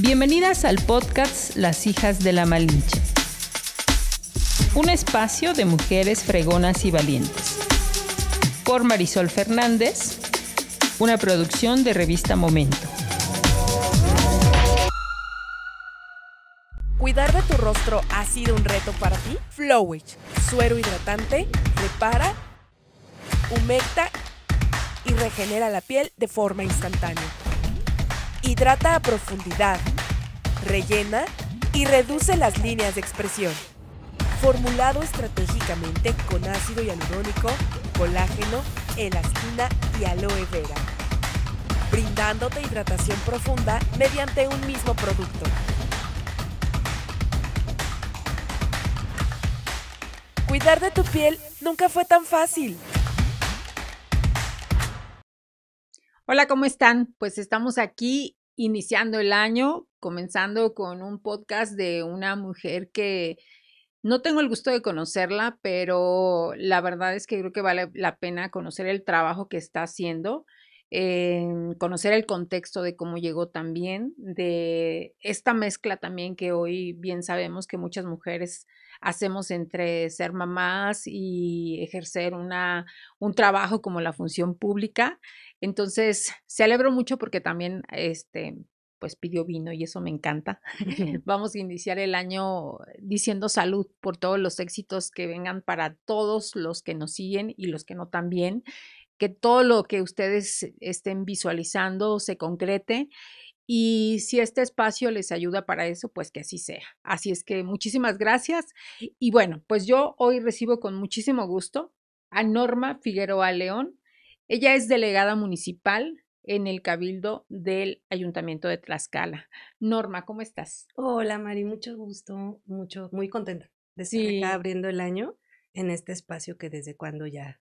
Bienvenidas al podcast Las Hijas de la Malinche. Un espacio de mujeres fregonas y valientes. Por Marisol Fernández, una producción de Revista Momento. ¿Cuidar de tu rostro ha sido un reto para ti? Flowage, suero hidratante, repara, humecta y regenera la piel de forma instantánea. Hidrata a profundidad, rellena y reduce las líneas de expresión. Formulado estratégicamente con ácido hialurónico, colágeno, elastina y aloe vera. Brindándote hidratación profunda mediante un mismo producto. Cuidar de tu piel nunca fue tan fácil. Hola, ¿cómo están? Pues estamos aquí iniciando el año, comenzando con un podcast de una mujer que no tengo el gusto de conocerla, pero la verdad es que creo que vale la pena conocer el trabajo que está haciendo, conocer el contexto de cómo llegó también, de esta mezcla también que hoy bien sabemos que muchas mujeres hacemos entre ser mamás y ejercer un trabajo como la función pública. Entonces, celebro mucho porque también pues pidió vino y eso me encanta. Vamos a iniciar el año diciendo salud por todos los éxitos que vengan para todos los que nos siguen y los que no también, que todo lo que ustedes estén visualizando se concrete y si este espacio les ayuda para eso, pues que así sea. Así es que muchísimas gracias y bueno, pues yo hoy recibo con muchísimo gusto a Norma Figueroa León. Ella es delegada municipal en el Cabildo del Ayuntamiento de Tlaxcala. Norma, ¿cómo estás? Hola Mari, mucho gusto, muy contenta de estar acá Sí, abriendo el año en este espacio que desde cuando ya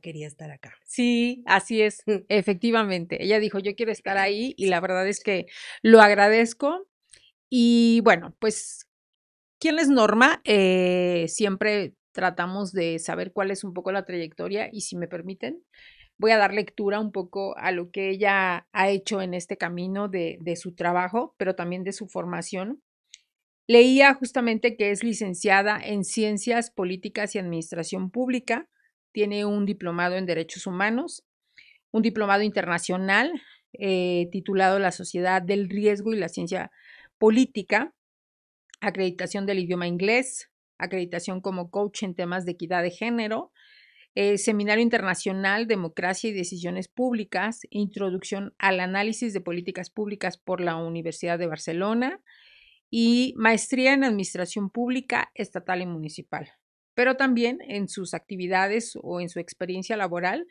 quería estar acá. sí, así es, efectivamente. Ella dijo, yo quiero estar ahí y la verdad es que lo agradezco. Y bueno, pues, ¿quién es Norma? Siempre tratamos de saber cuál es un poco la trayectoria y si me permiten, voy a dar lectura un poco a lo que ella ha hecho en este camino de su trabajo, pero también de su formación. Leía justamente que es licenciada en Ciencias Políticas y Administración Pública, tiene un diplomado en Derechos Humanos, un diplomado internacional titulado La Sociedad del Riesgo y la Ciencia Política, acreditación del idioma inglés, acreditación como coach en temas de equidad de género, Seminario Internacional Democracia y Decisiones Públicas, Introducción al Análisis de Políticas Públicas por la Universidad de Barcelona y Maestría en Administración Pública Estatal y Municipal. Pero también en sus actividades o en su experiencia laboral,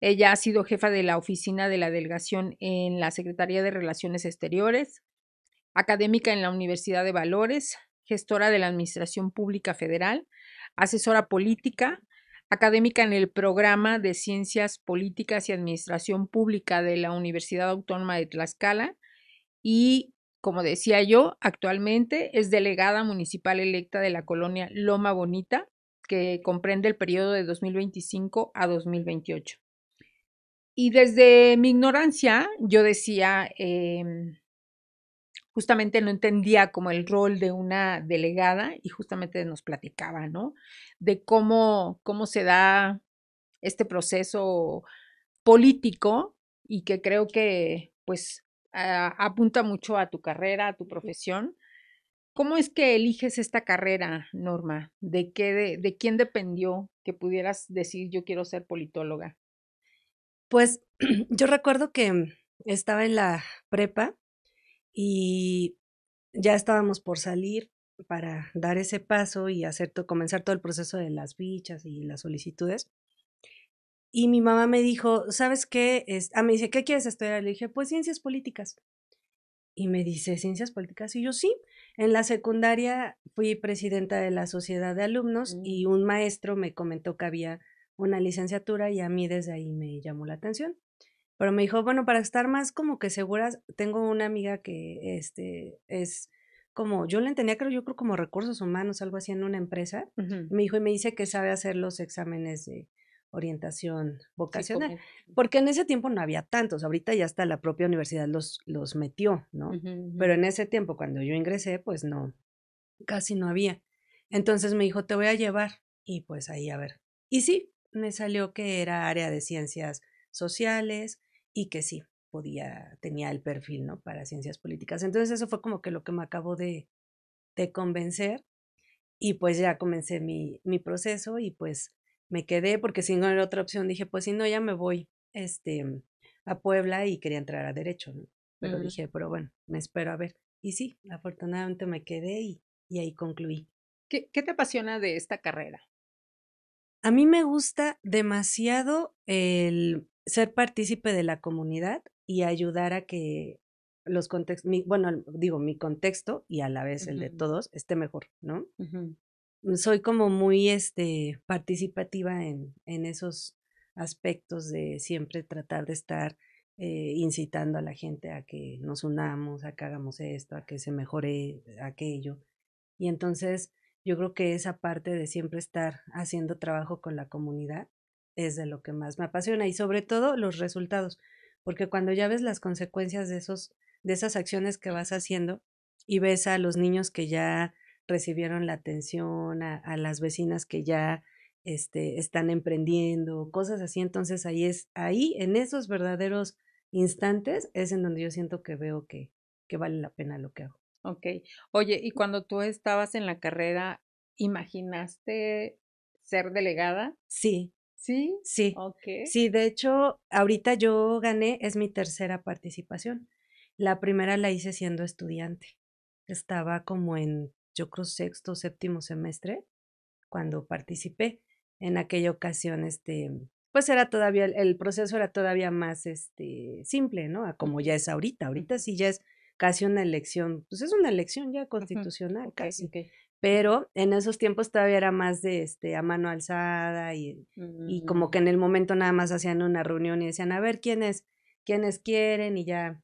ella ha sido jefa de la oficina de la delegación en la Secretaría de Relaciones Exteriores, académica en la Universidad de Valores, gestora de la Administración Pública Federal, asesora política, académica en el programa de Ciencias Políticas y Administración Pública de la Universidad Autónoma de Tlaxcala y, como decía yo, actualmente es delegada municipal electa de la colonia Loma Bonita, que comprende el periodo de 2025 a 2028. Y desde mi ignorancia, yo decía, justamente no entendía como el rol de una delegada y justamente nos platicaba, ¿no? De cómo se da este proceso político y que creo que pues apunta mucho a tu carrera, a tu profesión. ¿Cómo es que eliges esta carrera, Norma? ¿De quién dependió que pudieras decir yo quiero ser politóloga? Pues yo recuerdo que estaba en la prepa y ya estábamos por salir para dar ese paso y comenzar todo el proceso de las fichas y las solicitudes. Y mi mamá me dijo, ¿sabes qué? Me dice, ¿qué quieres estudiar? Le dije, pues ciencias políticas. Y me dice, ¿ciencias políticas? Y yo sí. En la secundaria fui presidenta de la sociedad de alumnos y un maestro me comentó que había una licenciatura y a mí desde ahí me llamó la atención. Pero me dijo, bueno, para estar más como que seguras, tengo una amiga que es como, yo la entendía, yo creo como recursos humanos, algo así en una empresa. Ujú. Me dijo y me dice que sabe hacer los exámenes orientación Sí, vocacional, como porque en ese tiempo no había tantos, ahorita ya hasta la propia universidad los metió, ¿no? ujú, Pero ujú. en ese tiempo, cuando yo ingresé, pues no, casi no había. Entonces me dijo, te voy a llevar, y pues ahí a ver. Y sí, me salió que era área de ciencias sociales y que sí, tenía el perfil, ¿no? Para ciencias políticas. Entonces eso fue como que lo que me acabó de convencer y pues ya comencé mi proceso y pues me quedé porque si no era otra opción, dije, pues si no, ya me voy a Puebla y quería entrar a Derecho, ¿no? Pero Mm. dije, pero bueno, me espero a ver. Y sí, afortunadamente me quedé y ahí concluí. ¿Qué te apasiona de esta carrera? A mí me gusta demasiado el ser partícipe de la comunidad y ayudar a que los contextos, bueno, digo, mi contexto y a la vez el de Ujú, todos esté mejor, ¿no? ujú. Soy como muy participativa en esos aspectos de siempre tratar de estar incitando a la gente a que nos unamos, a que hagamos esto, a que se mejore aquello. Y entonces yo creo que esa parte de siempre estar haciendo trabajo con la comunidad es de lo que más me apasiona y sobre todo los resultados, porque cuando ya ves las consecuencias de esas acciones que vas haciendo y ves a los niños que ya recibieron la atención, a las vecinas que ya están emprendiendo, cosas así, entonces ahí en esos verdaderos instantes es en donde yo siento que veo que vale la pena lo que hago. Okey. Oye, y cuando tú estabas en la carrera, ¿imaginaste ser delegada? Sí, ¿Sí? sí, Okey. sí, de hecho, ahorita yo gané, es mi tercera participación. La primera la hice siendo estudiante. Estaba como en, yo creo, sexto, séptimo semestre cuando participé. En aquella ocasión, pues era todavía, el proceso era todavía más, simple, ¿no? A como Ujú, ya es ahorita. Ahorita ujú, sí ya es casi una elección, pues es una elección ya ujú. constitucional, Okey, casi. okey. Ujú. Pero en esos tiempos todavía era más a mano alzada y como que Mm, en el momento nada más hacían una reunión y decían, a ver, quiénes quieren y ya.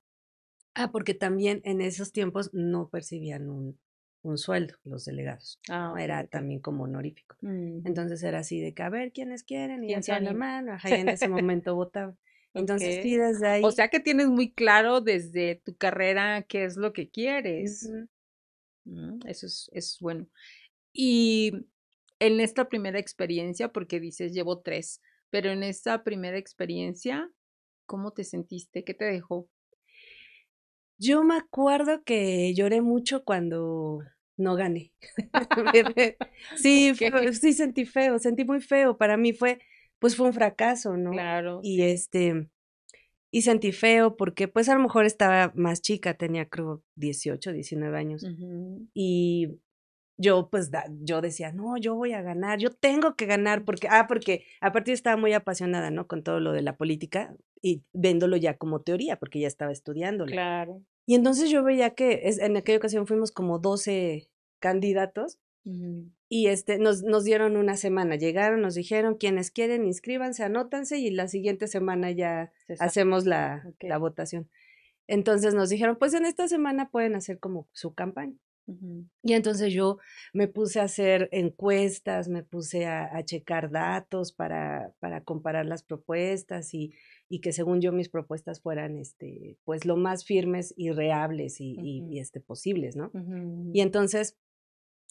Ah, porque también en esos tiempos no percibían un sueldo los delegados, ah, ¿no? okey, Era okey. también como honorífico. Ujú. Entonces era así de que, a ver, ¿quiénes quieren? Y ¿Quién se alzaban la anima? mano, ajá, y en ese momento votaban. Entonces sí, Okey. desde O ahí, sea que tienes muy claro desde tu carrera qué es lo que quieres. ujú. Eso es bueno. Y en esta primera experiencia, porque dices llevo 3, pero en esta primera experiencia, ¿cómo te sentiste? ¿Qué te dejó? Yo me acuerdo que lloré mucho cuando no gané. Sí, Okey, sí sentí muy feo. Para mí pues fue un fracaso, ¿no? claro, Y sí. y sentí feo porque pues a lo mejor estaba más chica, tenía creo 18, 19 años. Ujú. Y yo pues yo decía, no, yo voy a ganar, yo tengo que ganar porque aparte yo estaba muy apasionada, ¿no? Con todo lo de la política y viéndolo ya como teoría, porque ya estaba estudiándola. Claro. Y entonces yo veía que en aquella ocasión fuimos como 12 candidatos Ujú. y nos dieron una semana. Llegaron, nos dijeron, quienes quieren, inscríbanse, anótanse y la siguiente semana ya Se sabe. hacemos la Okey. votación. Entonces nos dijeron, pues en esta semana pueden hacer como su campaña. Ujú. Y entonces yo me puse a hacer encuestas, me puse a checar datos para comparar las propuestas y que según yo mis propuestas fueran pues lo más firmes y reales Ujú. posibles, ¿no? Ujú. Y entonces,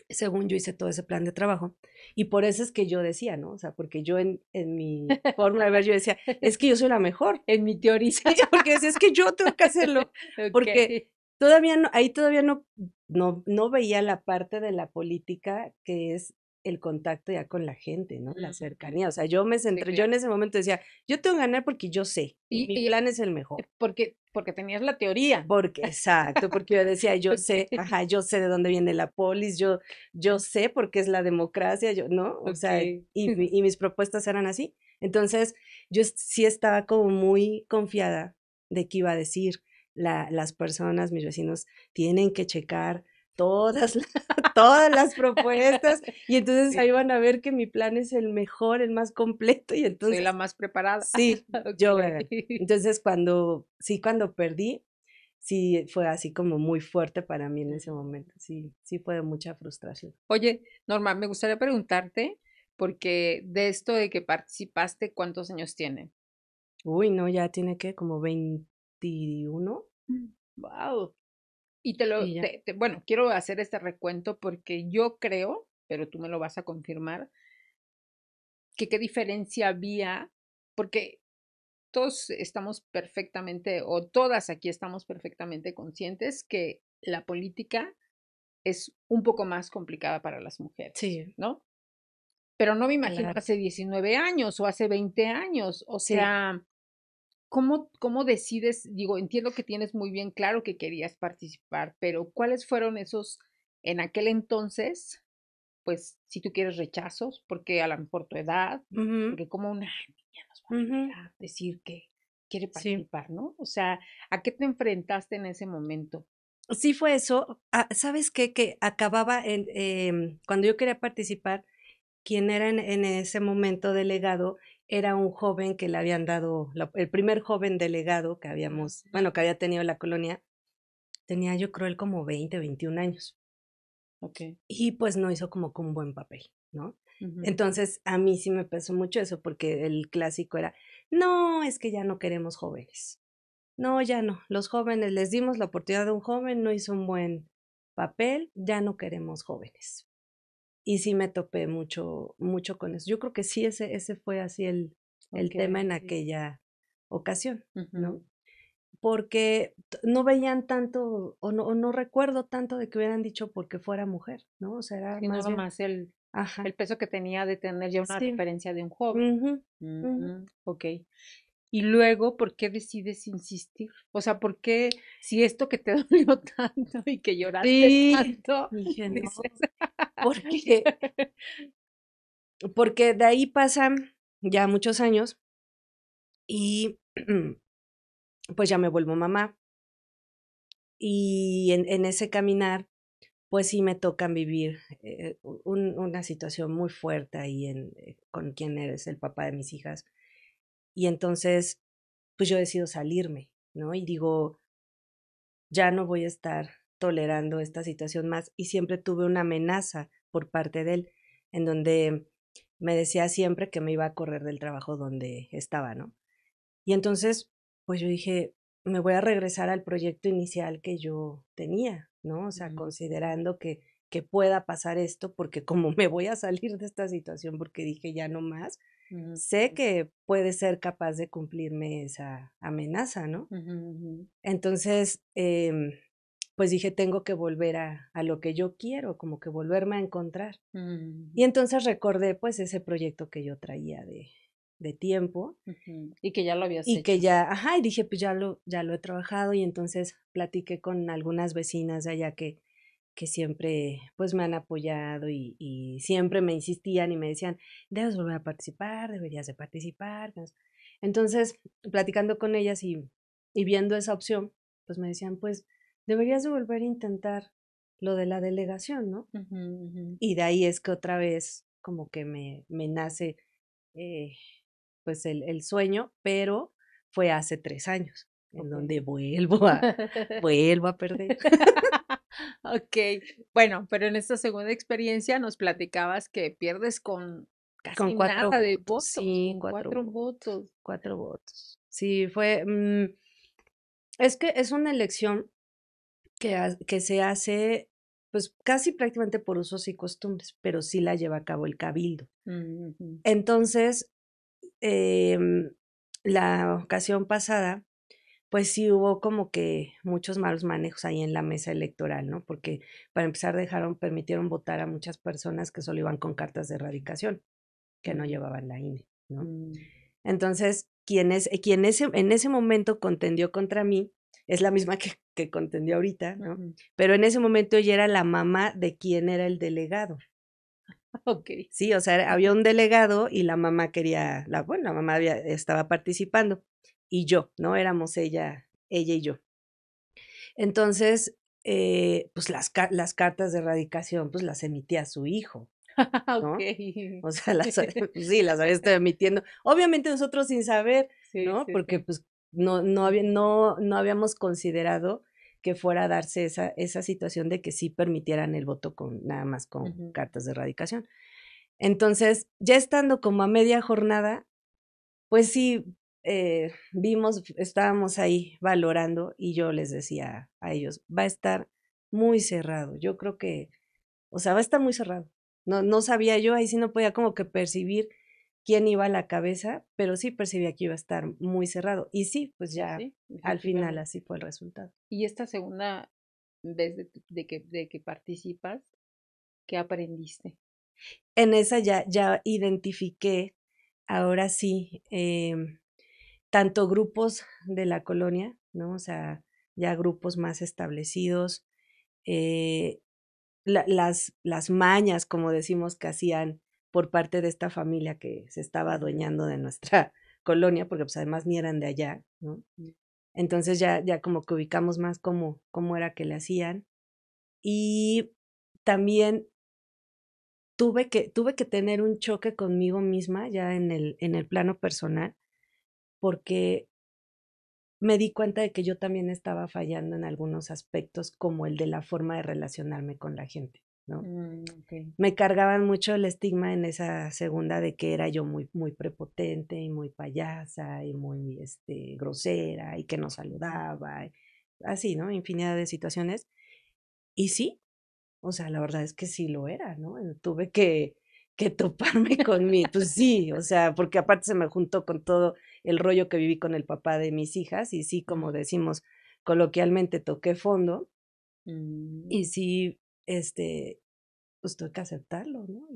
según yo hice todo ese plan de trabajo, y por eso es que yo decía, ¿no? O sea, porque yo en mi forma de ver, yo decía, es que yo soy la mejor. En mi teoría. Sí, porque decía, es que yo tengo que hacerlo, porque Okey. ahí todavía no veía la parte de la política que es el contacto ya con la gente, ¿no? La Ujú. cercanía. O sea, yo me Sí, centré, yo claro. en ese momento decía, yo tengo que ganar porque yo sé, y Y mi y plan es el mejor. porque tenías la teoría. Exacto, porque yo decía, yo sé, Okey, ajá, yo sé de dónde viene la polis, yo sé por qué es la democracia, ¿no? O sea, okey. y mis propuestas eran así. Entonces, sí estaba como muy confiada de que iba a decir las personas, mis vecinos, tienen que checar todas, todas las propuestas, y entonces Sí, ahí van a ver que mi plan es el mejor, el más completo, y soy la entonces, más preparada. sí, yo voy a ganar. Okey. Entonces, cuando perdí, sí, fue así como muy fuerte para mí en ese momento, sí, sí fue de mucha frustración. Oye, Norma, me gustaría preguntarte, porque de esto de que participaste, ¿cuántos años tiene? Uy, no, ya tiene que como 21 Wow. Y y ya. bueno, quiero hacer este recuento porque yo creo, pero tú me lo vas a confirmar, que qué diferencia había, porque todos estamos perfectamente, o todas aquí estamos perfectamente conscientes que la política es un poco más complicada para las mujeres, Sí, ¿no? Pero no me imagino claro. hace 19 años o hace 20 años, o Sí. sea, ¿cómo decides? Digo, entiendo que tienes muy bien claro que querías participar, pero ¿cuáles fueron esos en aquel entonces? Pues, si tú quieres rechazos, porque a lo mejor tu edad, Ujú, porque como una niña nos va a venir ujú, a decir que quiere sí. participar, ¿no? O sea, ¿a qué te enfrentaste en ese momento? Sí fue eso. ¿Sabes qué? Que acababa cuando yo quería participar, quien era en ese momento delegado era un joven que le habían dado, el primer joven delegado que habíamos, bueno, que había tenido la colonia, tenía yo creo él como 20, 21 años. Okey. Y pues no hizo como que un buen papel, ¿no? Ujú. Entonces, a mí sí me pesó mucho eso, porque el clásico era, no, es que ya no queremos jóvenes. No, ya no. Los jóvenes, les dimos la oportunidad de un joven, no hizo un buen papel, ya no queremos jóvenes. Y sí me topé mucho, mucho con eso. Yo creo que sí, ese fue así el tema en Okey. aquella ocasión, ¿no? Ujú. Porque no veían tanto, o no recuerdo tanto de que hubieran dicho porque fuera mujer, ¿no? O sea, era Sí, más nada bien, más el ajá, peso que tenía de tener ya una sí, referencia de un joven. ujú, ujú. Ujú, okey. Y luego, ¿por qué decides insistir? O sea, ¿por qué si esto que te dolió tanto y que lloraste Sí, tanto, dije, no, dices? porque, porque de ahí pasan ya muchos años y pues ya me vuelvo mamá. Y en ese caminar, pues sí me tocan vivir una situación muy fuerte ahí con quien eres el papá de mis hijas. Y entonces, pues yo decido salirme, ¿no? Y digo, ya no voy a estar tolerando esta situación más. Y siempre tuve una amenaza por parte de él, en donde me decía siempre que me iba a correr del trabajo donde estaba, ¿no? Y entonces, pues yo dije, me voy a regresar al proyecto inicial que yo tenía, ¿no? O sea, Ujú, considerando que pueda pasar esto, porque como me voy a salir de esta situación, porque dije ya no más, ujú, sé que puede ser capaz de cumplirme esa amenaza, ¿no? ujú, ujú, Entonces, pues dije, tengo que volver a lo que yo quiero, como que volverme a encontrar. ujú, Y entonces recordé pues ese proyecto que yo traía de tiempo ujú. Y que ya lo habías y que hecho. ya, ajá, y dije, pues ya lo he trabajado y entonces platiqué con algunas vecinas de allá que siempre pues me han apoyado y siempre me insistían y me decían, debes volver a participar, deberías de participar. Que no sé. Entonces, platicando con ellas y viendo esa opción, pues me decían, pues deberías de volver a intentar lo de la delegación, ¿no? Ujú, ujú. Y de ahí es que otra vez como que me nace eh, pues el sueño, pero fue hace 3 años, en Okey. donde vuelvo a perder. Okey. Bueno, pero en esta segunda experiencia nos platicabas que pierdes con Con casi 4 nada de votos, votos, sí, con 4 4 votos. 4 votos. Sí, es que es una elección que se hace, pues, casi prácticamente por usos y costumbres, pero sí la lleva a cabo el cabildo. Ujú, Entonces, em, la ocasión pasada, pues sí hubo como que muchos malos manejos ahí en la mesa electoral, ¿no? Porque para empezar permitieron votar a muchas personas que solo iban con cartas de erradicación, que no ujú, llevaban la INE, ¿no? mm. Entonces, en ese momento contendió contra mí, es la misma que contendió ahorita, ¿no? Ujú. Pero en ese momento ella era la mamá de quien era el delegado. Okey. Sí, o sea, había un delegado y la mamá bueno, la mamá estaba participando y yo, ¿no? Éramos ella y yo. Entonces, pues las cartas de erradicación, pues las emitía su hijo, ¿no? Okey. O sea, pues sí, las había estado emitiendo. Obviamente nosotros sin saber, Sí, ¿no? sí, Porque sí. pues no habíamos considerado que fuera a darse esa situación de que sí permitieran el voto nada más con Ujú. cartas de erradicación. Entonces, ya estando como a media jornada, pues sí, estábamos ahí valorando y yo les decía a ellos, va a estar muy cerrado. Yo creo que, o sea, va a estar muy cerrado. No sabía yo, ahí sí no podía como que percibir quién iba a la cabeza, pero sí percibía que iba a estar muy cerrado. Y sí, pues ya Sí, al final efectivamente. así fue el resultado. Y esta segunda vez de que participas, ¿qué aprendiste? En esa ya identifiqué, ahora sí, tanto grupos de la colonia, ¿no? O sea, ya grupos más establecidos, eh, las mañas, como decimos, que hacían por parte de esta familia que se estaba adueñando de nuestra colonia, porque pues además ni eran de allá, ¿no? Mm. Entonces ya como que ubicamos más cómo era que le hacían. Y también tuve que tener un choque conmigo misma ya en el plano personal, porque me di cuenta de que yo también estaba fallando en algunos aspectos, como el de la forma de relacionarme con la gente, ¿no? Ok. Me cargaban mucho el estigma en esa segunda de que era yo muy prepotente y muy payasa y muy grosera y que no saludaba, así, ¿no? Infinidad de situaciones. Y sí, o sea, la verdad es que sí lo era, ¿no? Tuve que toparme con mí, pues sí, o sea, porque aparte se me juntó con todo el rollo que viví con el papá de mis hijas y sí, como decimos coloquialmente, toqué fondo Mm, y sí, pues tuve que aceptarlo, ¿no?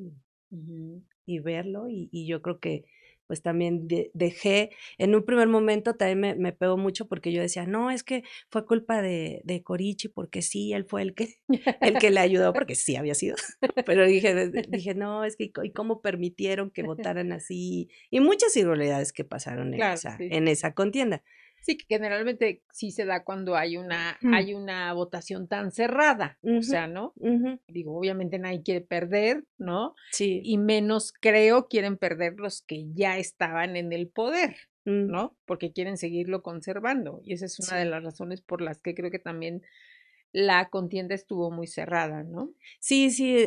ujú. Y verlo y yo creo que pues también dejé, en un primer momento también me pegó mucho porque yo decía, no, es que fue culpa de Corichi porque sí, él fue el que le ayudó, porque sí había sido, pero dije, no, es que y cómo permitieron que votaran así y muchas irregularidades que pasaron en Claro, esa, sí. en esa contienda. Sí, que generalmente sí se da cuando hay una, Mm, hay una votación tan cerrada, o ujú, sea, ¿no? ujú, Digo, obviamente nadie quiere perder, ¿no? sí, Y menos creo quieren perder los que ya estaban en el poder, mm, ¿no? Porque quieren seguirlo conservando. Y esa es una de sí. las razones por las que creo que también la contienda estuvo muy cerrada, ¿no? Sí, sí,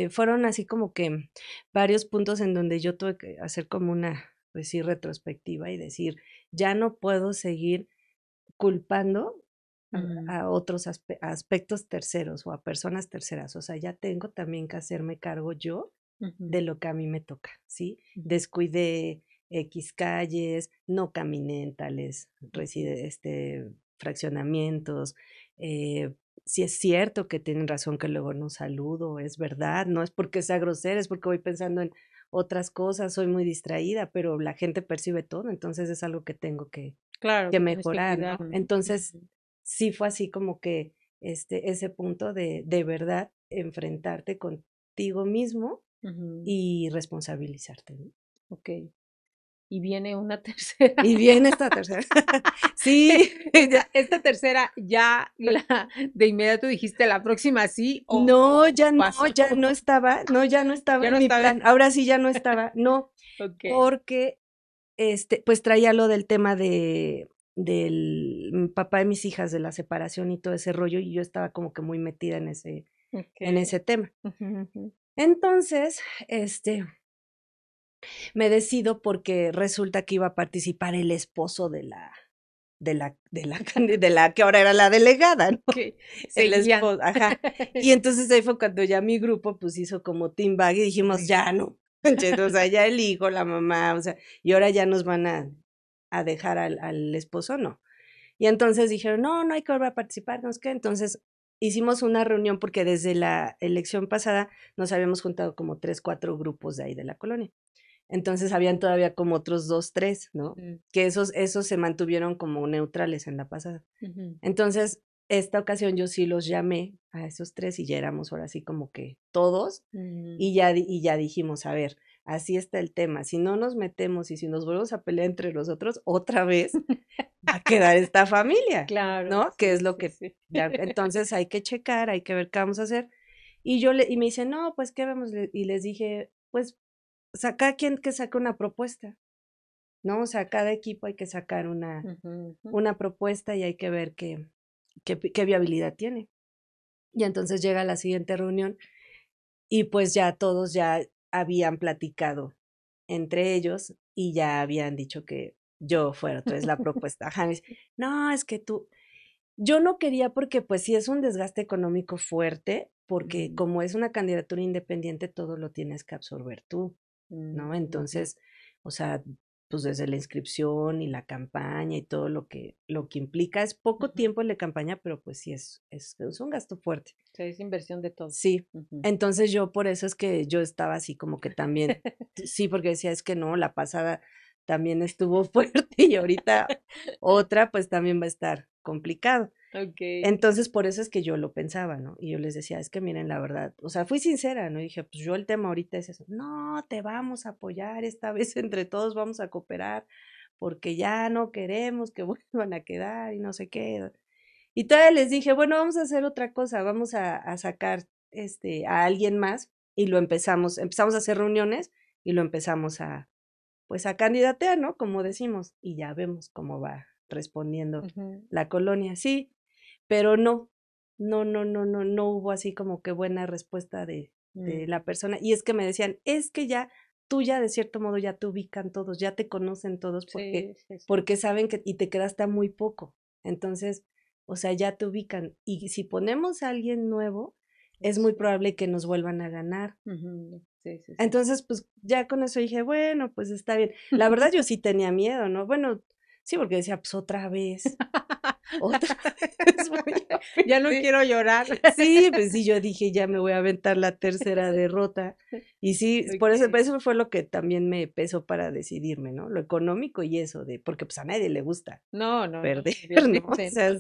fueron así como que varios puntos en donde yo tuve que hacer como una, pues sí, retrospectiva y decir, ya no puedo seguir culpando Mm, a otros aspectos terceros o a personas terceras. O sea, ya tengo también que hacerme cargo yo ujú, de lo que a mí me toca, ¿sí? ujú, Descuidé X calles, no caminé en tales ujú. fraccionamientos. Si es cierto que tienen razón que luego no saludo, es verdad, no es porque sea grosera, es porque voy pensando en otras cosas, soy muy distraída, pero la gente percibe todo, entonces es algo que tengo Claro que que tienes que mejorar, cuidar, ¿no? ¿no? Entonces, Ujú, sí fue así como que ese punto de verdad enfrentarte contigo mismo ujú. y responsabilizarte, ¿no? Ok. Y viene una tercera. Y viene esta tercera. Sí, ya Esta tercera ya de inmediato dijiste la próxima sí no, o ya no, pasó. ya no estaba, no, ya no estaba Ya en no mi está bien. plan. Ahora sí ya no estaba, no, Ok. porque, pues traía lo del tema del papá de mis hijas, de la separación y todo ese rollo, y yo estaba como que muy metida Ok. en ese tema. Ujú, ujú. Entonces, me decido porque resulta que iba a participar el esposo de la que ahora era la delegada, ¿no? Ok. El Seguían. esposo, ajá. Y entonces ahí fue cuando ya mi grupo pues hizo como team bag y dijimos, ya no, manches, o sea, ya el hijo, la mamá, o sea, y ahora ya nos van a dejar al esposo, no. Y entonces dijeron, no, no hay que volver a participar, no es que, entonces hicimos una reunión porque desde la elección pasada nos habíamos juntado como 3, 4 grupos de ahí de la colonia. Entonces habían todavía como otros 2, 3, ¿no? Mm, Que esos se mantuvieron como neutrales en la pasada. ujú, Entonces, esta ocasión yo sí los llamé a esos 3 y ya éramos ahora sí como que todos mm. y ya dijimos, a ver, así está el tema, si no nos metemos y si nos volvemos a pelear entre nosotros, otra vez va a quedar esta familia, Claro, ¿no? Que sí, es lo sí, que sí. ya, entonces hay que checar, hay que ver qué vamos a hacer. Y me dice, no, pues qué vamos, y les dije, pues saca quien que saque una propuesta, ¿no? O sea, cada equipo hay que sacar una, Ujú, ujú. una propuesta y hay que ver qué viabilidad tiene. Y entonces llega la siguiente reunión y pues ya todos ya habían platicado entre ellos y ya habían dicho que yo fuera otra vez la propuesta. Ajá, me dice, no, es que yo no quería porque pues sí es un desgaste económico fuerte, porque como es una candidatura independiente, todo lo tienes que absorber tú, ¿no? Entonces, o sea, pues desde la inscripción y la campaña y todo lo que implica, es poco tiempo en la campaña, pero pues sí es un gasto fuerte. Sí, es inversión de todo. Sí, entonces yo por eso es que yo estaba así como que también, sí, porque decía, es que no, la pasada también estuvo fuerte y ahorita otra pues también va a estar complicado. Okay. Entonces por eso es que yo lo pensaba, ¿no? Y yo les decía, es que miren, la verdad, o sea, fui sincera, ¿no? Y dije, pues yo el tema ahorita es eso, no, te vamos a apoyar, esta vez entre todos vamos a cooperar, porque ya no queremos que vuelvan a quedar y no sé qué. Y todavía les dije, bueno, vamos a hacer otra cosa, vamos a sacar a alguien más y empezamos a hacer reuniones y lo empezamos pues a candidatear, ¿no? Como decimos, y ya vemos cómo va respondiendo la colonia, sí, pero no hubo así como que buena respuesta de la persona. Y es que me decían, es que tú ya de cierto modo ya te ubican todos, ya te conocen todos porque saben que, y te quedaste a muy poco. Entonces, o sea, ya te ubican. Y si ponemos a alguien nuevo, es muy probable que nos vuelvan a ganar. Entonces, pues ya con eso dije, bueno, pues está bien. La verdad yo sí tenía miedo, ¿no? Bueno, sí, porque decía, pues otra vez. Otra vez ya no quiero llorar. Sí, pues sí, yo dije, ya me voy a aventar la tercera derrota. Y sí, por eso fue lo que también me pesó para decidirme, ¿no? Lo económico y eso, porque pues a nadie le gusta perder, ¿no? O sea,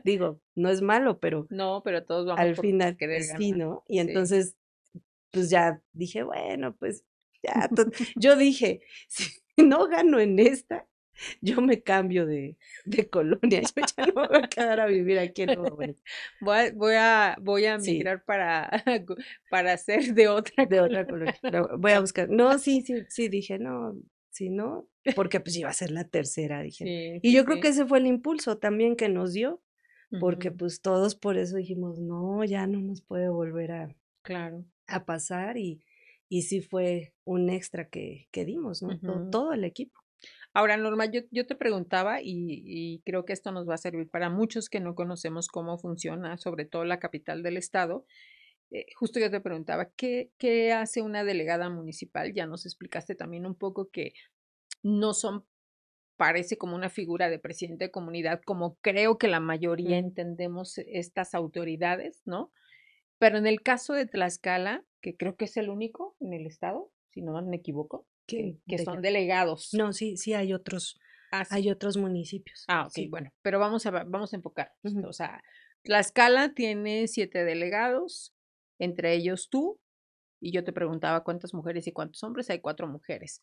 digo, no es malo, pero no, pero todos vamos al final, querer sí, ganar. ¿no? Y entonces, pues ya dije, bueno, pues ya, yo dije, si no gano en esta, yo me cambio de colonia, yo ya no me voy a quedar a vivir aquí en Nuevo Bonito. Voy a migrar para ser de otra colonia. Voy a buscar. No, sí, dije, no, si no, porque pues iba a ser la tercera, dije. Sí, y yo creo que ese fue el impulso también que nos dio, porque pues todos por eso dijimos, no, ya no nos puede volver a pasar y sí fue un extra que dimos, ¿no? Todo el equipo. Ahora, Norma, yo te preguntaba y creo que esto nos va a servir para muchos que no conocemos cómo funciona, sobre todo la capital del estado. Justo yo te preguntaba, ¿qué hace una delegada municipal? Ya nos explicaste también un poco que no parece como una figura de presidente de comunidad, como creo que la mayoría entendemos estas autoridades, ¿no? Pero en el caso de Tlaxcala, que creo que es el único en el estado, si no me equivoco, que son delegados. No, sí hay otros. Sí. Hay otros municipios. Ok, sí. Bueno, pero vamos a enfocar. O sea, Tlaxcala tiene 7 delegados, entre ellos tú, y yo te preguntaba cuántas mujeres y cuántos hombres, hay 4 mujeres.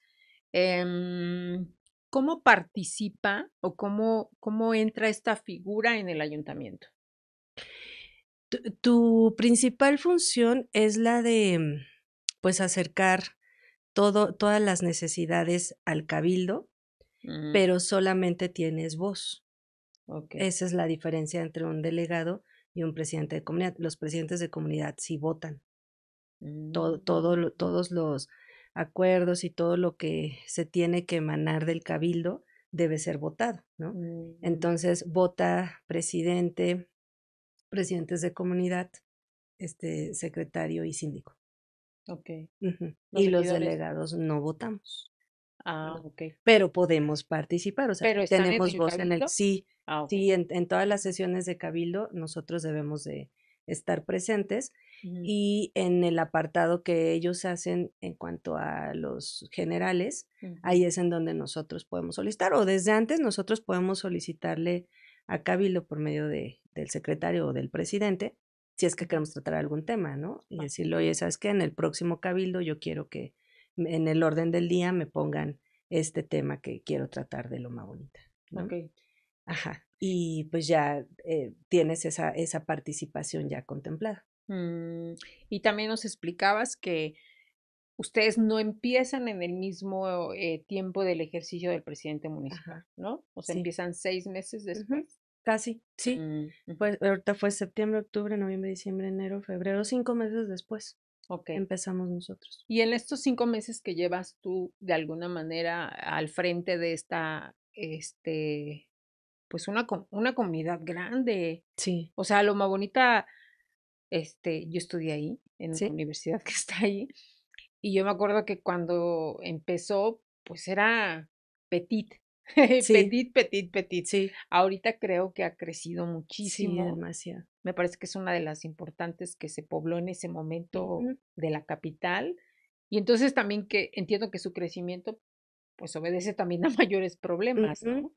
¿Cómo participa o cómo entra esta figura en el ayuntamiento? Tu principal función es la de, pues, acercar todas las necesidades al cabildo, pero solamente tienes voz. Esa es la diferencia entre un delegado y un presidente de comunidad. Los presidentes de comunidad sí votan. Todos los acuerdos y todo lo que se tiene que emanar del cabildo debe ser votado, ¿no? Entonces vota presidentes de comunidad, secretario y síndico. Y los delegados no votamos. Pero podemos participar, o sea, tenemos voz en el sí. Sí, en todas las sesiones de cabildo nosotros debemos de estar presentes y en el apartado que ellos hacen en cuanto a los generales, ahí es en donde nosotros podemos solicitar, o desde antes nosotros podemos solicitarle a cabildo por medio del secretario o del presidente, si es que queremos tratar algún tema, ¿no? Y decirle, oye, ¿sabes qué? En el próximo cabildo yo quiero que en el orden del día me pongan este tema que quiero tratar de Loma Bonita, ¿no? Ajá. Y pues ya tienes esa participación ya contemplada. Y también nos explicabas que ustedes no empiezan en el mismo tiempo del ejercicio del presidente municipal, ¿no? O sea, empiezan 6 meses después. Casi, sí. Pues ahorita fue septiembre, octubre, noviembre, diciembre, enero, febrero, 5 meses después. Ok. empezamos nosotros. Y en estos 5 meses que llevas tú de alguna manera al frente de esta, pues una comunidad grande. Sí, O sea, Loma Bonita, yo estudié ahí, en una sí, universidad que está ahí, y yo me acuerdo que cuando empezó, pues era petit, sí, petit. sí, Ahorita creo que ha crecido sí, muchísimo. demasiado. Me parece que es una de las importantes que se pobló en ese momento Ujú, de la capital. Y entonces también que entiendo que su crecimiento pues obedece también a mayores problemas, ujú. ¿no?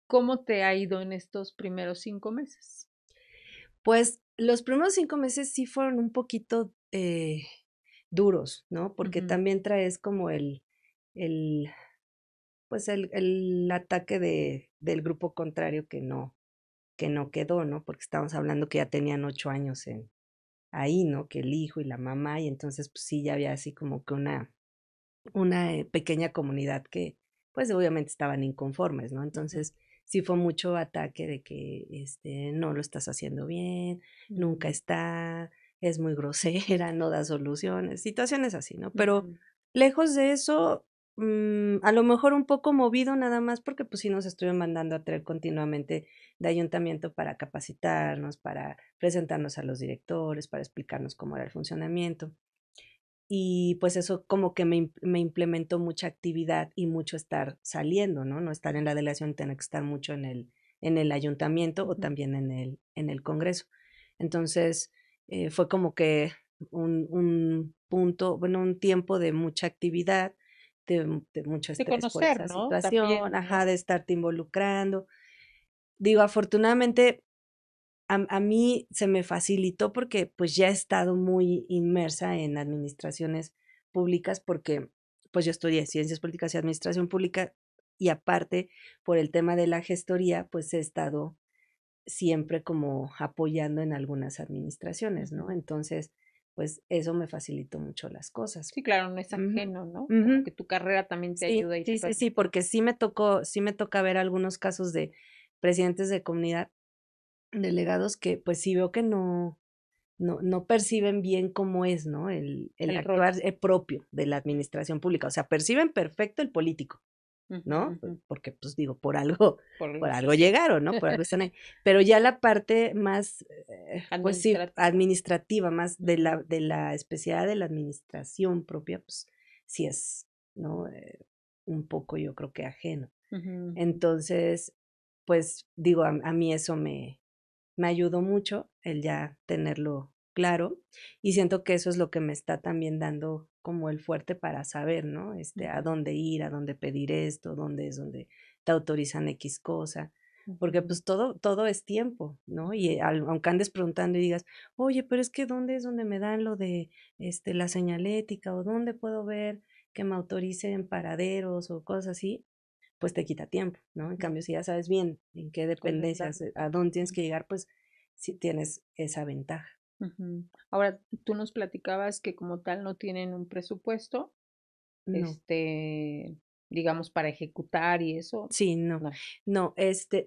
¿Cómo te ha ido en estos primeros 5 meses? Pues los primeros 5 meses sí fueron un poquito duros, ¿no? Porque Ujú, también traes como el, pues el ataque del grupo contrario que no quedó, ¿no? Porque estamos hablando que ya tenían 8 años ahí, ¿no? Que el hijo y la mamá, y entonces pues sí, ya había así como que una pequeña comunidad que pues obviamente estaban inconformes, ¿no? ujú, Entonces sí fue mucho ataque de que no lo estás haciendo bien, nunca mm, está, es muy grosera, no da soluciones, situaciones así, ¿no? Pero ujú. lejos de eso, a lo mejor un poco movido nada más porque pues sí nos estuvieron mandando a traer continuamente de ayuntamiento para capacitarnos, para presentarnos a los directores, para explicarnos cómo era el funcionamiento. Y pues eso como que me implementó mucha actividad y mucho estar saliendo, ¿no? No estar en la delegación, tener que estar mucho en el ayuntamiento o Ujú. también en el Congreso. Entonces, fue como que un punto, bueno, un tiempo de mucha actividad, de mucho De estrés por conocer, esa ¿no? situación, También, ajá, ¿no? de estarte involucrando. Digo, afortunadamente a mí se me facilitó porque, pues, ya he estado muy inmersa en administraciones públicas porque, pues, yo estudié Ciencias Políticas y Administración Pública y aparte, por el tema de la gestoría, pues, he estado siempre como apoyando en algunas administraciones, ¿no? Ujú. Entonces, pues, eso me facilitó mucho las cosas. Sí, claro, no es Ujú, ajeno, ¿no? Como ujú. que tu carrera también te Sí, ayuda y te sí, sí, sí, permite. porque sí me toca ver algunos casos de presidentes de comunidad, delegados que, pues, sí veo que no perciben bien cómo es, ¿no? El El rol. actuar, propio de la administración pública. O sea, perciben perfecto el político, Ujú, ¿no? ujú. Porque, pues, digo, por Por algo llegaron, ¿no? Por algo están ahí. Pero ya la parte más, pues sí, administrativa. administrativa, más Ujú, de la especialidad de la administración propia, pues, sí es, ¿no? Un poco, yo creo que ajeno. ujú, ujú. Entonces, pues, digo, a mí eso me ayudó mucho el ya tenerlo claro y siento que eso es lo que me está también dando como el fuerte para saber, ¿no? A Ujú, dónde ir, a dónde pedir esto, dónde es donde te autorizan X cosa, porque ujú, pues todo es tiempo, ¿no? Y ujú, aunque andes preguntando y digas, oye, pero es que ¿dónde es donde me dan lo de la señalética o dónde puedo ver que me autoricen paraderos o cosas así? Pues te quita tiempo, ¿no? En ujú. cambio, si ya sabes bien en qué dependencias, Contemplarlo. a dónde tienes que llegar, pues sí tienes esa ventaja. Ujú. Ahora, tú nos platicabas que como tal no tienen un presupuesto, No, este, digamos, para ejecutar y eso, sí, no, no. no,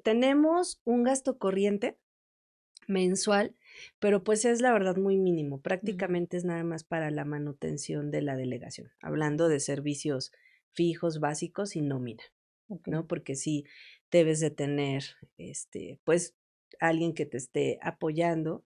tenemos un gasto corriente mensual, pero pues es la verdad muy mínimo, Ujú, prácticamente es nada más para la manutención de la delegación, hablando de servicios fijos, básicos y nómina, ¿no? okey. Porque sí debes de tener, pues, alguien que te esté apoyando.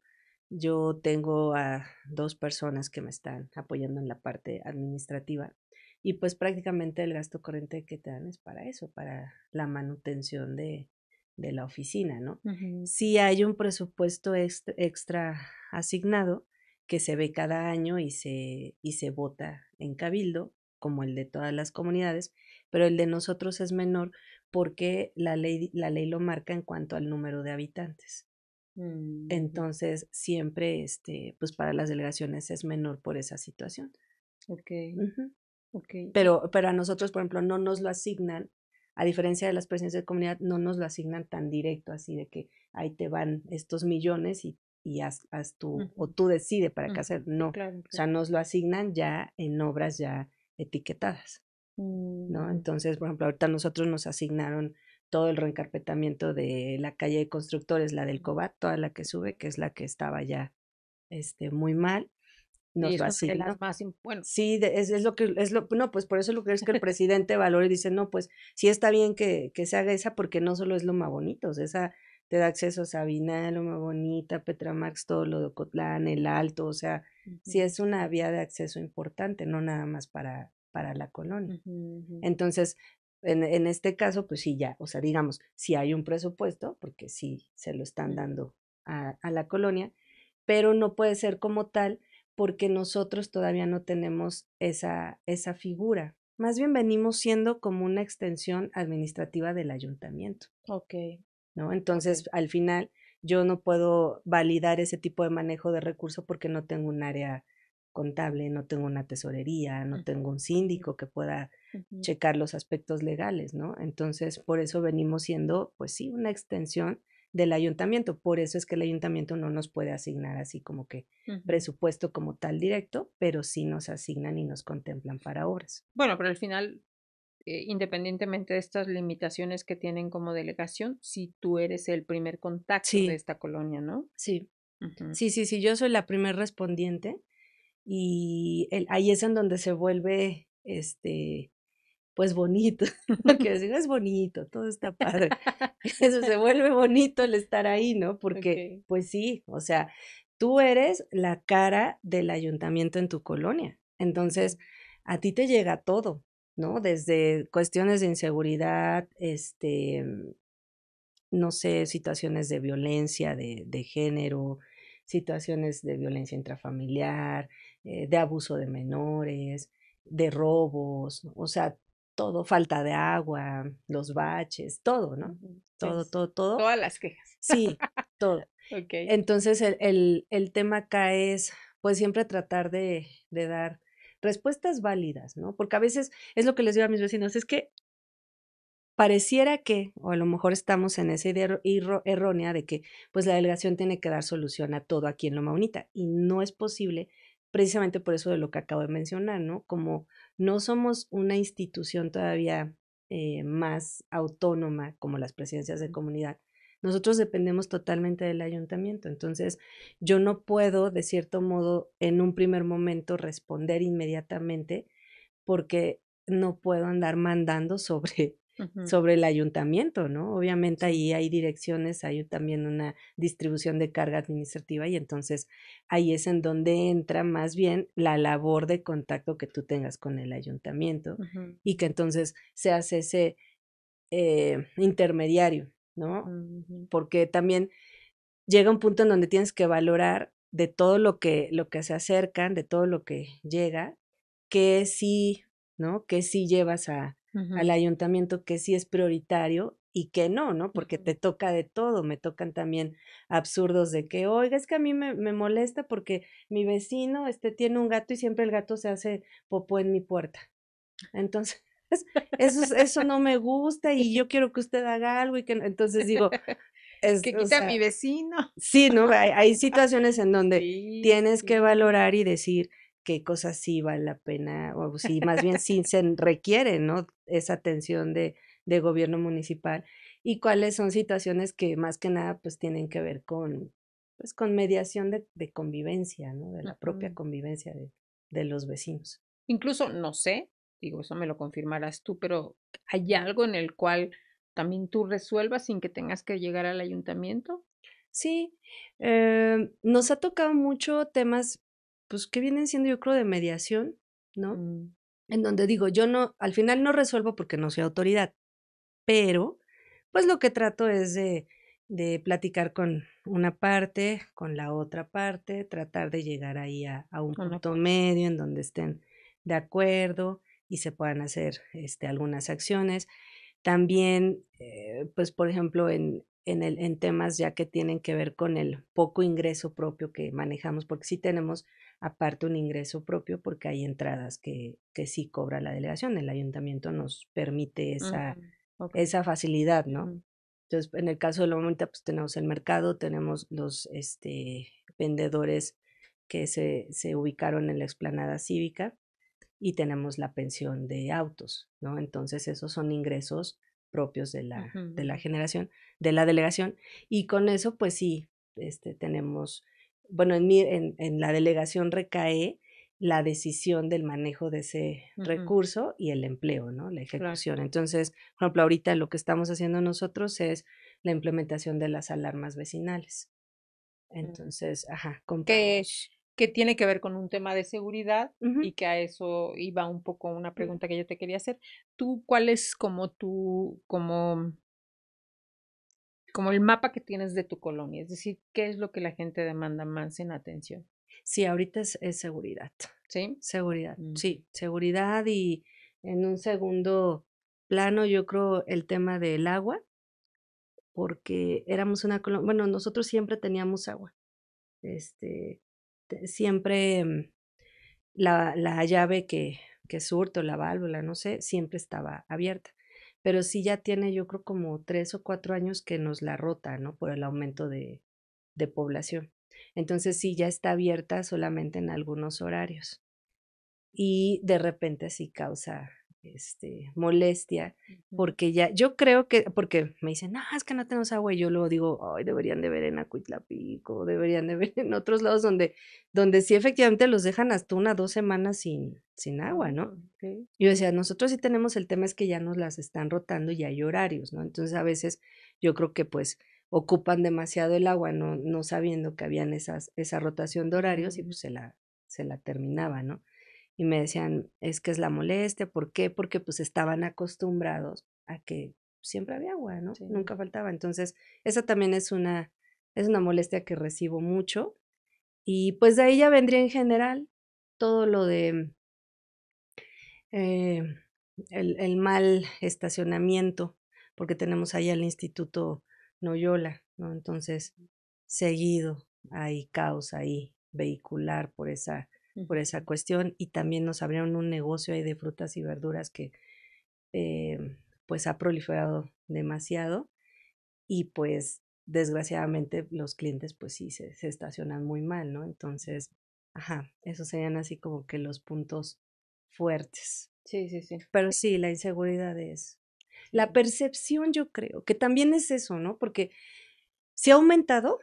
Yo tengo a 2 personas que me están apoyando en la parte administrativa y, pues, prácticamente el gasto corriente que te dan es para eso, para la manutención de la oficina, ¿no? Ujú, Sí hay un presupuesto extra asignado que se ve cada año y se vota en cabildo, como el de todas las comunidades, pero el de nosotros es menor porque la ley lo marca en cuanto al número de habitantes. ujú, Entonces, siempre, pues, para las delegaciones es menor por esa situación. okey, Ujú. okey. Pero a nosotros, por ejemplo, no nos lo asignan, a diferencia de las presidencias de comunidad, no nos lo asignan tan directo, así de que ahí te van estos millones y haz tú, o Ujú, tú decide para qué ujú. hacer. Sí, No, o claro, sea, claro. nos lo asignan ya en obras ya etiquetadas. ¿No? Mm, Entonces, por ejemplo, ahorita nosotros nos asignaron todo el reencarpetamiento de la calle de Constructores, la del Cobat, toda la que sube, que es la que estaba ya muy mal. Y nos es lo una de las asignó. más, bueno, Sí, es lo que, no, pues por eso lo que es que el presidente valora y dice, no, pues sí está bien que se haga esa, porque no solo es Loma Bonito, o sea, esa te da acceso a Sabina, Loma Bonita, Petramax, todo lo de Ocotlán, el Alto, o sea, sí es una vía de acceso importante, no nada más para la colonia. Entonces, en este caso, pues sí, ya, o sea, digamos, si hay un presupuesto, porque sí se lo están dando a la colonia, pero no puede ser como tal porque nosotros todavía no tenemos esa figura. Más bien venimos siendo como una extensión administrativa del ayuntamiento, Ok, ¿no? Entonces, al final, yo no puedo validar ese tipo de manejo de recursos porque no tengo un área contable, no tengo una tesorería, no tengo un síndico que pueda checar los aspectos legales, ¿no? Entonces, por eso venimos siendo, pues sí, una extensión del ayuntamiento. Por eso es que el ayuntamiento no nos puede asignar así como que presupuesto como tal directo, pero sí nos asignan y nos contemplan para obras. bueno, pero al final, independientemente de estas limitaciones que tienen como delegación, si tú eres el primer contacto de Sí, esta colonia, ¿no? sí, Ujú. sí, yo soy la primer respondiente y ahí es en donde se vuelve, pues bonito, porque decir, es bonito, todo está padre. Eso se vuelve bonito el estar ahí, ¿no? Porque, Ok. pues sí, o sea, tú eres la cara del ayuntamiento en tu colonia. Entonces, a ti te llega todo, ¿no? Desde cuestiones de inseguridad, no sé, situaciones de violencia de género, situaciones de violencia intrafamiliar, de abuso de menores, de robos, ¿no? O sea, todo, falta de agua, los baches, todo, ¿no? Ujú. Sí, Todo. todas las quejas. Sí, todo. Ok. Entonces, el tema acá es, pues, siempre tratar de dar respuestas válidas, ¿no? Porque a veces es lo que les digo a mis vecinos, es que pareciera que, o a lo mejor estamos en esa idea errónea de que, pues, la delegación tiene que dar solución a todo aquí en Loma Bonita, y no es posible, precisamente por eso de lo que acabo de mencionar, ¿no? Como no somos una institución todavía, más autónoma como las presidencias de comunidad, nosotros dependemos totalmente del ayuntamiento. Entonces, yo no puedo, de cierto modo, en un primer momento responder inmediatamente, porque no puedo andar mandando Ujú. sobre el ayuntamiento, ¿no? Obviamente Sí. ahí hay direcciones, hay también una distribución de carga administrativa y entonces ahí es en donde entra más bien la labor de contacto que tú tengas con el ayuntamiento Ujú. y que entonces seas ese intermediario, ¿no? Ujú. Porque también llega un punto en donde tienes que valorar de todo lo que se acercan, de todo lo que llega, que sí, ¿no? Que sí llevas al Ujú. ayuntamiento, que sí es prioritario y que no, ¿no? Porque Ujú. te toca de todo, me tocan también absurdos de que, oiga, es que a mí me molesta porque mi vecino tiene un gato y siempre el gato se hace popó en mi puerta. Entonces, eso no me gusta y yo quiero que usted haga algo y que entonces digo, Que o quita a mi sea, vecino. sí, ¿no? Hay situaciones en donde Sí, tienes que sí. valorar y decir qué cosas sí vale la pena, o sí, más bien sí se requiere, ¿no? Esa atención de gobierno municipal y cuáles son situaciones que más que nada pues tienen que ver con, pues, con mediación de convivencia, ¿no? De la propia Ujú. convivencia de los vecinos. Incluso, no sé, digo, eso me lo confirmarás tú, pero ¿hay algo en el cual también tú resuelvas sin que tengas que llegar al ayuntamiento? Sí, nos ha tocado mucho temas, pues, que vienen siendo, yo creo, de mediación, ¿no? Mm. En donde digo, yo no, al final no resuelvo porque no soy autoridad, pero, pues, lo que trato es de platicar con una parte, con la otra parte, tratar de llegar ahí a un Un punto acuerdo. medio en donde estén de acuerdo y se puedan hacer, algunas acciones. También, pues, por ejemplo, en temas ya que tienen que ver con el poco ingreso propio que manejamos, porque sí tenemos aparte un ingreso propio, porque hay entradas que sí cobra la delegación. El ayuntamiento nos permite Mm. Ok. esa facilidad, ¿no? Ujú. Entonces, en el caso de la Bonita, pues, tenemos el mercado, tenemos los, vendedores que se ubicaron en la explanada cívica y tenemos la pensión de autos, ¿no? Entonces, esos son ingresos propios Ujú. de la Ujú. generación, de la delegación, y con eso, pues sí, tenemos, bueno, en la delegación recae la decisión del manejo de ese recurso y el empleo, ¿no? La ejecución. Claro. Entonces, por ejemplo, ahorita lo que estamos haciendo nosotros es la implementación de las alarmas vecinales. Entonces, que tiene que ver con un tema de seguridad y que a eso iba un poco una pregunta que yo te quería hacer. ¿Tú cuál es como el mapa que tienes de tu colonia? Es decir, ¿qué es lo que la gente demanda más en atención? Sí, ahorita es seguridad. ¿Sí? Seguridad, sí, seguridad y en un segundo plano yo creo el tema del agua, porque éramos una colonia, bueno, nosotros siempre teníamos agua, siempre la llave que surte o la válvula, no sé, siempre estaba abierta, pero sí ya tiene yo creo como 3 o 4 años que nos la rota, ¿no? Por el aumento de población. Entonces sí ya está abierta solamente en algunos horarios. Y de repente sí causa molestia, porque ya, yo creo que, porque me dicen, no, es que no tenemos agua, y yo luego digo, ay, deberían de ver en Acuitlapico, deberían de ver en otros lados donde sí efectivamente los dejan hasta 1 o 2 semanas sin agua, ¿no? Okay. Yo decía, nosotros sí tenemos, el tema es que ya nos las están rotando y hay horarios, ¿no? Entonces a veces yo creo que pues ocupan demasiado el agua, no sabiendo que habían esa rotación de horarios y pues se la terminaba, ¿no? Y me decían, es que es la molestia, ¿por qué? Porque pues estaban acostumbrados a que siempre había agua, ¿no? Sí. Nunca faltaba. Entonces, esa también es una molestia que recibo mucho. Y pues de ahí ya vendría en general todo lo de el mal estacionamiento, porque tenemos ahí el Instituto Noyola, ¿no? Entonces, seguido hay caos ahí vehicular por esa cuestión, y también nos abrieron un negocio ahí de frutas y verduras que pues ha proliferado demasiado y pues desgraciadamente los clientes pues sí se estacionan muy mal, ¿no? Entonces, esos serían así como que los puntos fuertes. Sí, sí, sí. Pero sí, la inseguridad es la percepción, yo creo, que también es eso, ¿no? Porque sí ha aumentado,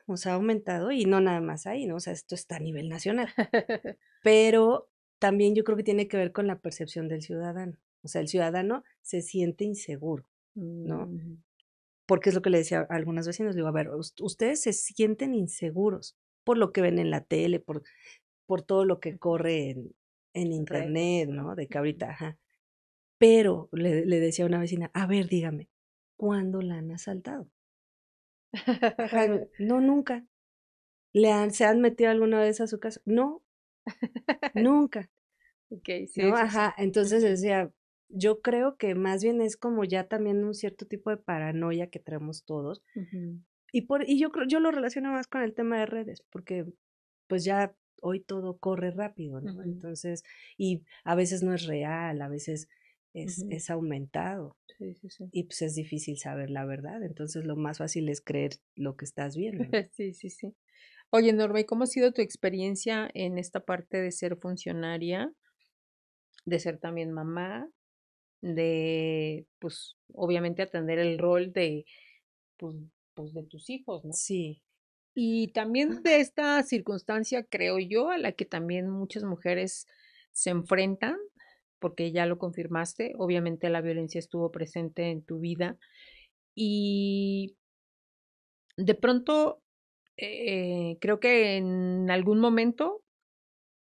y no nada más ahí, ¿no? O sea, esto está a nivel nacional. Pero también yo creo que tiene que ver con la percepción del ciudadano. O sea, el ciudadano se siente inseguro, ¿no? Porque es lo que le decía a algunas vecinas, digo, a ver, ustedes se sienten inseguros por lo que ven en la tele, por todo lo que corre en internet, ¿no? De que ahorita, Pero le decía a una vecina, a ver, dígame, ¿cuándo la han asaltado? No, nunca. ¿Se han metido alguna vez a su casa? No, nunca. Okay, sí, ¿No? sí, sí. Entonces decía, yo creo que más bien es como ya también un cierto tipo de paranoia que traemos todos. Y yo lo relaciono más con el tema de redes, porque pues ya hoy todo corre rápido, ¿no? Entonces, y a veces no es real, a veces es aumentado. Sí, sí, sí. Y pues es difícil saber la verdad, entonces lo más fácil es creer lo que estás viendo, ¿no? Sí, sí, sí. Oye, Norma, ¿y cómo ha sido tu experiencia en esta parte de ser funcionaria, de ser también mamá, de, pues, obviamente atender el rol de, pues, de tus hijos, ¿no? Sí. Y también de esta circunstancia, creo yo, a la que también muchas mujeres se enfrentan, porque ya lo confirmaste, obviamente la violencia estuvo presente en tu vida y de pronto creo que en algún momento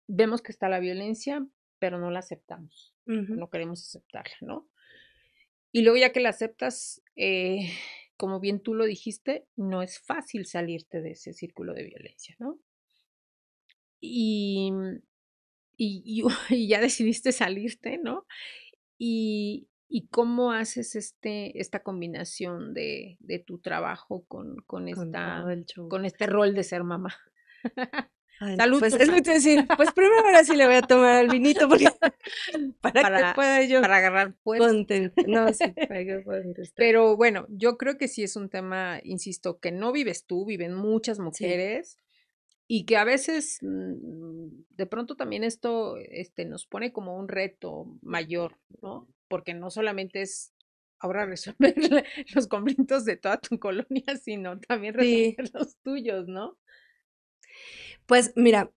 vemos que está la violencia, pero no la aceptamos, no queremos aceptarla, ¿no? Y luego ya que la aceptas, como bien tú lo dijiste, no es fácil salirte de ese círculo de violencia, ¿no? Y, y ya decidiste salirte, ¿no? Y cómo haces esta combinación de tu trabajo con todo el show. con este rol de ser mamá. Ay, Salud, pues es lo que te voy a decir. Pues primero ahora sí le voy a tomar al vinito porque para que pueda yo para agarrar fuerza. No, sí, para que pueda contestar. Pero bueno, yo creo que sí es un tema, insisto, que no vives tú, viven muchas mujeres. Y que a veces de pronto también esto nos pone como un reto mayor, ¿no? Porque no solamente es ahora resolver los conflictos de toda tu colonia, sino también resolver los tuyos, ¿no? Pues mira,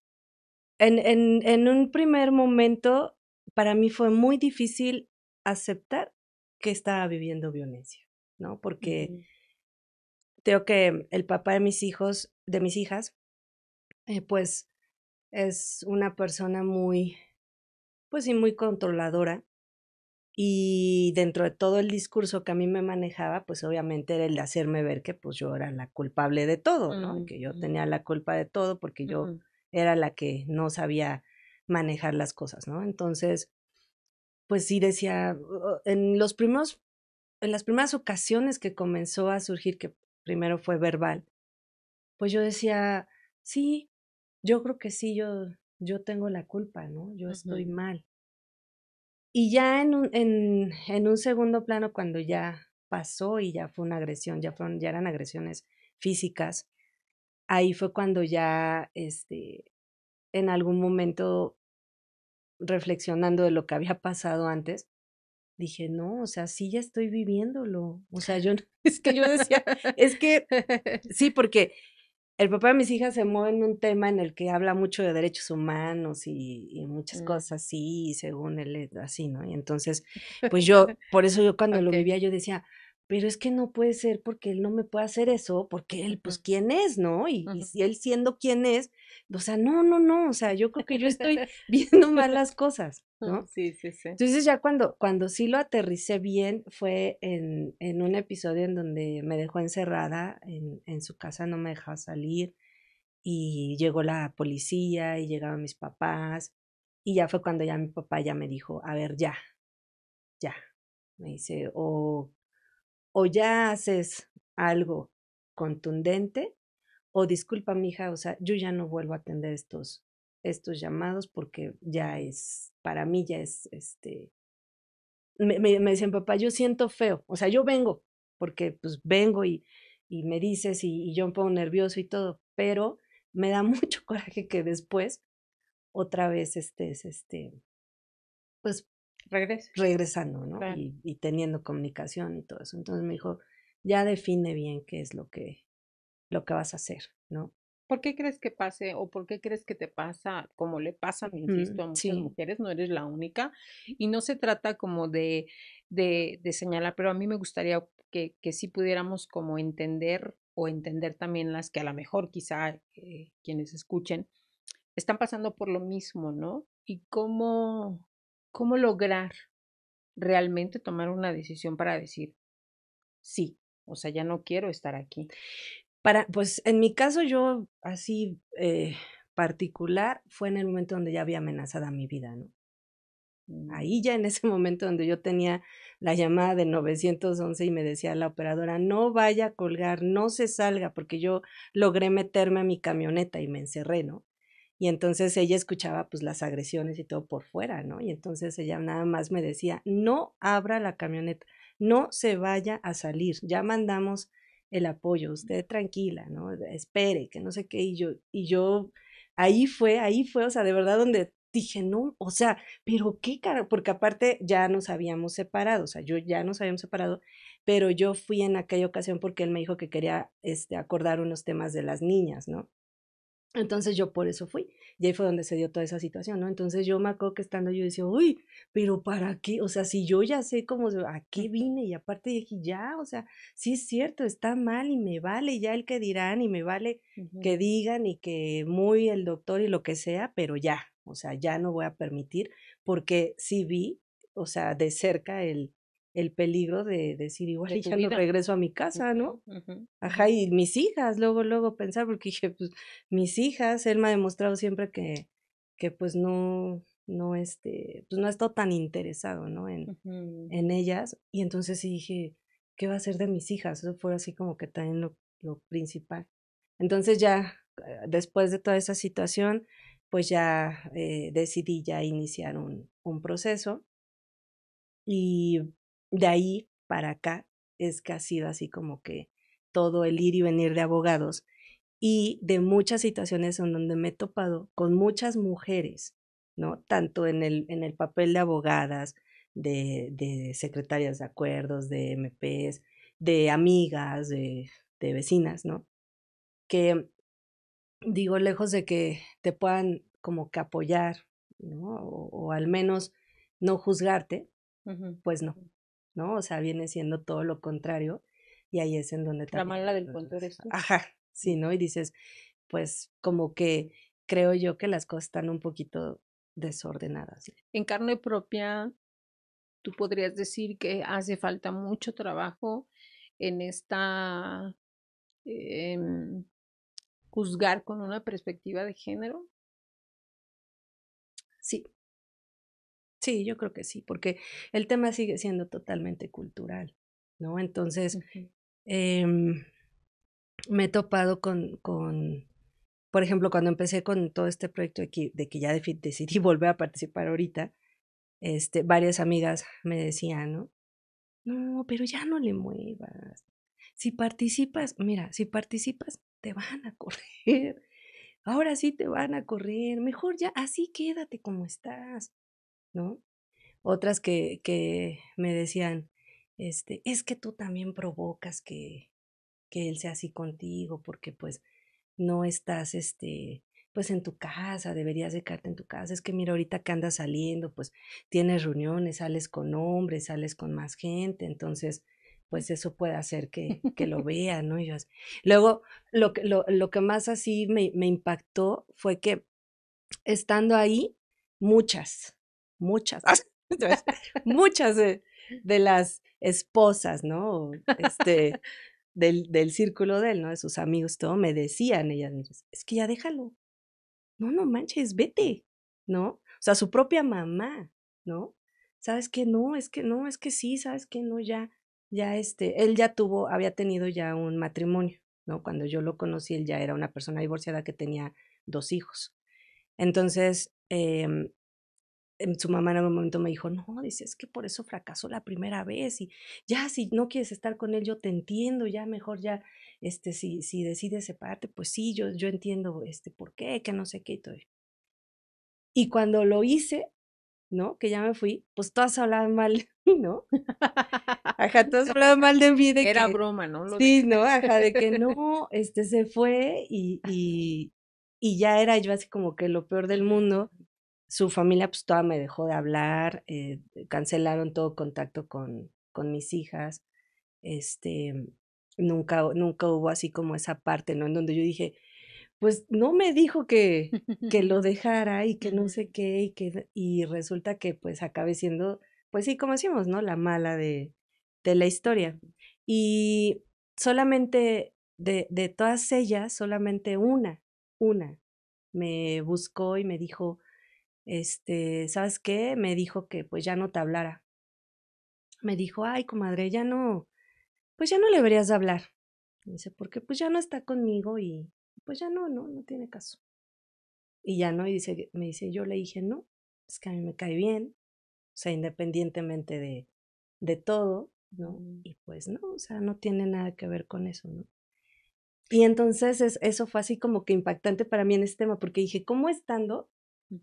En un primer momento, para mí fue muy difícil aceptar que estaba viviendo violencia, ¿no? Porque Ujú, creo que el papá de mis hijos, de mis hijas, pues es una persona muy, pues sí, muy controladora. Y dentro de todo el discurso que a mí me manejaba, pues obviamente era el de hacerme ver que pues yo era la culpable de todo, ¿no? Que yo ujú, tenía la culpa de todo porque yo ujú, era la que no sabía manejar las cosas, ¿no? Entonces, pues sí decía, en las primeras ocasiones que comenzó a surgir, que primero fue verbal, pues yo decía, sí, yo creo que sí, yo tengo la culpa, ¿no? Yo estoy ujú, mal. Y ya en un segundo plano, cuando ya pasó y ya fue una agresión, ya eran agresiones físicas, ahí fue cuando ya, en algún momento, reflexionando de lo que había pasado antes, dije: "No, o sea, sí ya estoy viviéndolo". O sea, yo no es que yo decía, es que sí, porque el papá de mis hijas se mueve en un tema en el que habla mucho de derechos humanos y muchas Mm, cosas así, según él es así, ¿no? Y entonces, pues yo, por eso yo cuando lo okey, vivía, yo decía, pero es que no puede ser porque él no me puede hacer eso, porque él, ujú, pues, ¿quién es, no? Y ujú. si él siendo quien es, o sea, no, no, no, o sea, yo creo que yo estoy viendo mal las cosas, ¿no? Sí, sí, sí. Entonces ya cuando sí lo aterricé bien fue en un episodio en donde me dejó encerrada en su casa, no me dejaba salir y llegó la policía y llegaron mis papás y ya fue cuando ya mi papá ya me dijo, a ver, ya, ya, me dice, o ya haces algo contundente o disculpa, mija, o sea, yo ya no vuelvo a atender estos llamados porque ya es, para mí ya es, me decían, papá, yo siento feo, o sea, yo vengo, porque pues vengo y me dices y yo me pongo nervioso y todo, pero me da mucho coraje que después otra vez estés, pues Regreses, regresando, ¿no? claro. Y teniendo comunicación y todo eso. Entonces me dijo, ya define bien qué es lo que vas a hacer, ¿no? ¿Por qué crees que pase o por qué crees que te pasa como le pasa, me insisto, a muchas Sí. mujeres? No eres la única. Y no se trata como de señalar, pero a mí me gustaría que sí pudiéramos como entender o entender también las que a lo mejor quizá quienes escuchen están pasando por lo mismo, ¿no? Y cómo lograr realmente tomar una decisión para decir, sí, o sea, ya no quiero estar aquí. Pues en mi caso yo así particular fue en el momento donde ya había amenazada mi vida, ¿no? Ahí Mm, ya en ese momento donde yo tenía la llamada de 911 y me decía la operadora, no vaya a colgar, no se salga, porque yo logré meterme a mi camioneta y me encerré, ¿no? Y entonces ella escuchaba pues las agresiones y todo por fuera, ¿no? Y entonces ella nada más me decía, no abra la camioneta, no se vaya a salir, ya mandamos el apoyo, usted tranquila, ¿no? Espere, que no sé qué, y yo, ahí fue, o sea, de verdad donde dije, no, o sea, pero qué cara, porque aparte ya nos habíamos separado, o sea, yo ya nos habíamos separado, pero yo fui en aquella ocasión porque él me dijo que quería acordar unos temas de las niñas, ¿no? Entonces yo por eso fui, y ahí fue donde se dio toda esa situación, ¿no? Entonces yo me acuerdo que estando yo decía, uy, pero ¿para qué? O sea, si yo ya sé cómo, a qué ujú, vine, y aparte dije, ya, o sea, sí es cierto, está mal y me vale ya el que dirán y me vale que ujú. digan y que muy el doctor y lo que sea, pero ya, o sea, ya no voy a permitir, porque sí vi, o sea, de cerca el peligro de decir, igual De y tu ya no vida. regreso a mi casa, ¿no? Ujú, ujú, Ajá, ujú, y mis hijas, luego pensar, porque dije, pues, mis hijas, él me ha demostrado siempre que pues no, pues no ha estado tan interesado, ¿no? ujú. En ellas. Y entonces sí dije, ¿qué va a ser de mis hijas? Eso fue así como que también lo principal. Entonces ya, después de toda esa situación, pues ya decidí ya iniciar un proceso y de ahí para acá es que ha sido así como que todo el ir y venir de abogados y de muchas situaciones en donde me he topado con muchas mujeres, ¿no? Tanto en el papel de abogadas, de secretarias de acuerdos, de MPs, de amigas, de vecinas, ¿no? Que digo, lejos de que te puedan como que apoyar, ¿no? O al menos no juzgarte, pues no, ¿no? O sea, viene siendo todo lo contrario y ahí es en donde La también, mala del cuento eres tú. ajá, sí, ¿no? Y dices, pues como que creo yo que las cosas están un poquito desordenadas. En carne propia, tú podrías decir que hace falta mucho trabajo en esta em, juzgar con una perspectiva de género. Sí, sí, yo creo que sí, porque el tema sigue siendo totalmente cultural, ¿no? Entonces, Ujú. em, me he topado por ejemplo, cuando empecé con todo este proyecto de que ya decidí volver a participar ahorita, varias amigas me decían, ¿no? No, pero ya no le muevas. Si participas, mira, si participas, te van a correr. Ahora sí te van a correr. Mejor ya, así quédate como estás, ¿no? Otras que me decían, es que tú también provocas que él sea así contigo, porque pues no estás, pues en tu casa, deberías de quedarte en tu casa. Es que mira, ahorita que andas saliendo, pues tienes reuniones, sales con hombres, sales con más gente, entonces, pues eso puede hacer que lo vean, ¿no? Y yo luego, lo que más así me impactó fue que estando ahí, muchas, muchas de las esposas, ¿no? Del círculo de él, ¿no? De sus amigos, todo, me decían ellas mismas, es que ya déjalo, no manches, vete, ¿no? O sea, su propia mamá, ¿no? ¿Sabes qué? No, es que no, es que sí, ¿sabes qué? No, él ya había tenido ya un matrimonio, ¿no? Cuando yo lo conocí, él ya era una persona divorciada que tenía 2 hijos. Entonces, su mamá en algún momento me dijo, no, dice, es que por eso fracasó la primera vez y ya si no quieres estar con él, yo te entiendo, ya mejor ya, si decides separarte, pues sí, yo entiendo, por qué, que no sé qué y todo. Y cuando lo hice, ¿no? Que ya me fui, pues todas hablaban mal, ¿no? Ajá, todas hablaban mal de mí, de Era que, broma, ¿no? Lo de... sí, ¿no? Ajá, de que no, se fue y ya era yo así como que lo peor del mundo. Su familia pues toda me dejó de hablar, cancelaron todo contacto con mis hijas, este, nunca hubo así como esa parte, ¿no? En donde yo dije, pues no me dijo que lo dejara y que no sé qué, y resulta que pues acabé siendo, pues sí, como decimos, ¿no? La mala de la historia. Y solamente de todas ellas, solamente una me buscó y me dijo, ¿sabes qué? Me dijo que pues ya no te hablara. Me dijo, ay, comadre, ya no, pues ya no le deberías de hablar. Me dice, porque pues ya no está conmigo y pues ya no tiene caso. Y ya no, y me dice, yo le dije, no, es que a mí me cae bien, o sea, independientemente de todo, ¿no? Y pues no, o sea, no tiene nada que ver con eso, ¿no? Y entonces eso fue así como que impactante para mí en este tema, porque dije, ¿cómo estando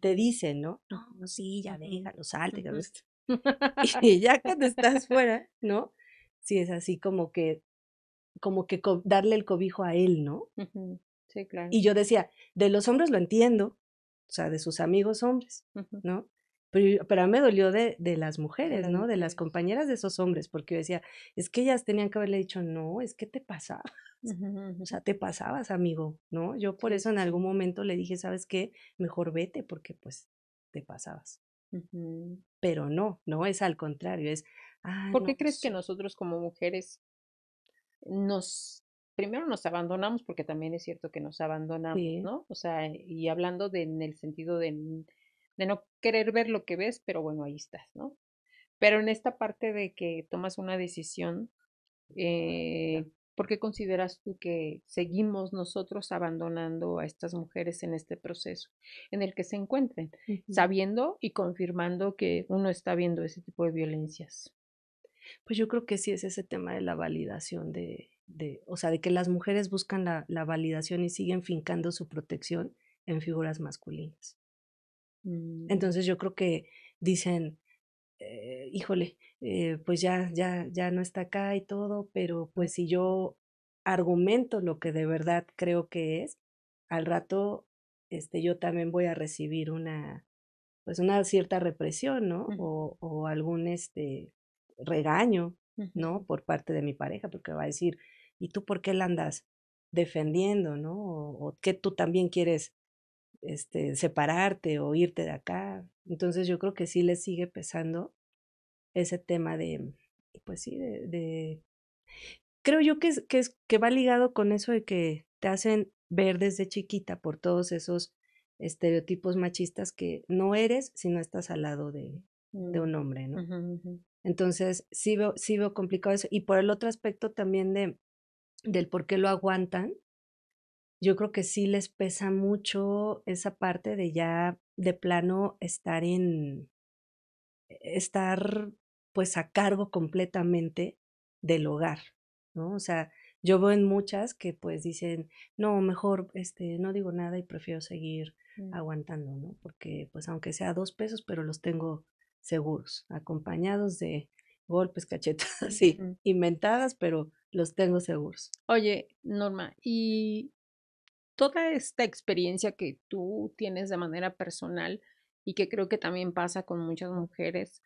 te dicen, no? No, sí, ya déjalo, salte, que no sé y ya cuando estás fuera, ¿no? Sí, es así como que darle el cobijo a él, ¿no? Ujú. Sí, claro. Y yo decía, de los hombres lo entiendo, o sea, de sus amigos hombres, Ujú. ¿no? Pero a mí me dolió de las De mujeres, las ¿no? De las mujeres. compañeras de esos hombres, porque yo decía, es que ellas tenían que haberle dicho, no, es que te pasabas, Ujú, o ujú. sea, te pasabas, amigo, ¿no? Yo por Sí, eso sí, en sí. algún momento le dije, ¿sabes qué? Mejor vete, porque pues te pasabas. Ujú. Pero no es al contrario, ¿Por qué no, crees que sí, nosotros como mujeres primero nos abandonamos, porque también es cierto que nos abandonamos, sí, ¿no? O sea, y hablando en el sentido de no querer ver lo que ves, pero bueno, ahí estás, ¿no? Pero en esta parte de que tomas una decisión, ¿por qué consideras tú que seguimos nosotros abandonando a estas mujeres en este proceso en el que se encuentren, ujú. sabiendo y confirmando que uno está viendo ese tipo de violencias? Pues yo creo que sí es ese tema de la validación o sea, de que las mujeres buscan la validación y siguen fincando su protección en figuras masculinas. Mm, Entonces yo creo que dicen, híjole, pues ya no está acá y todo, pero pues si yo argumento lo que de verdad creo que es, al rato, yo también voy a recibir pues una cierta represión, ¿no? O algún regaño, ¿no? Por parte de mi pareja, porque va a decir, ¿y tú por qué la andas defendiendo, ¿no? O que tú también quieres separarte o irte de acá. Entonces yo creo que sí le sigue pesando ese tema pues sí, creo yo que va ligado con eso de que te hacen ver desde chiquita por todos esos estereotipos machistas que no eres si no estás al lado de un hombre, ¿no? Entonces sí veo complicado eso. Y por el otro aspecto también del por qué lo aguantan, yo creo que sí les pesa mucho esa parte de ya de plano estar pues a cargo completamente del hogar, ¿no? O sea, yo veo en muchas que pues dicen, no, mejor no digo nada y prefiero seguir aguantando, ¿no? Porque pues aunque sea 2 pesos, pero los tengo seguros, acompañados de golpes, cachetadas y inventadas, pero los tengo seguros. Oye, Norma, y toda esta experiencia que tú tienes de manera personal y que creo que también pasa con muchas mujeres,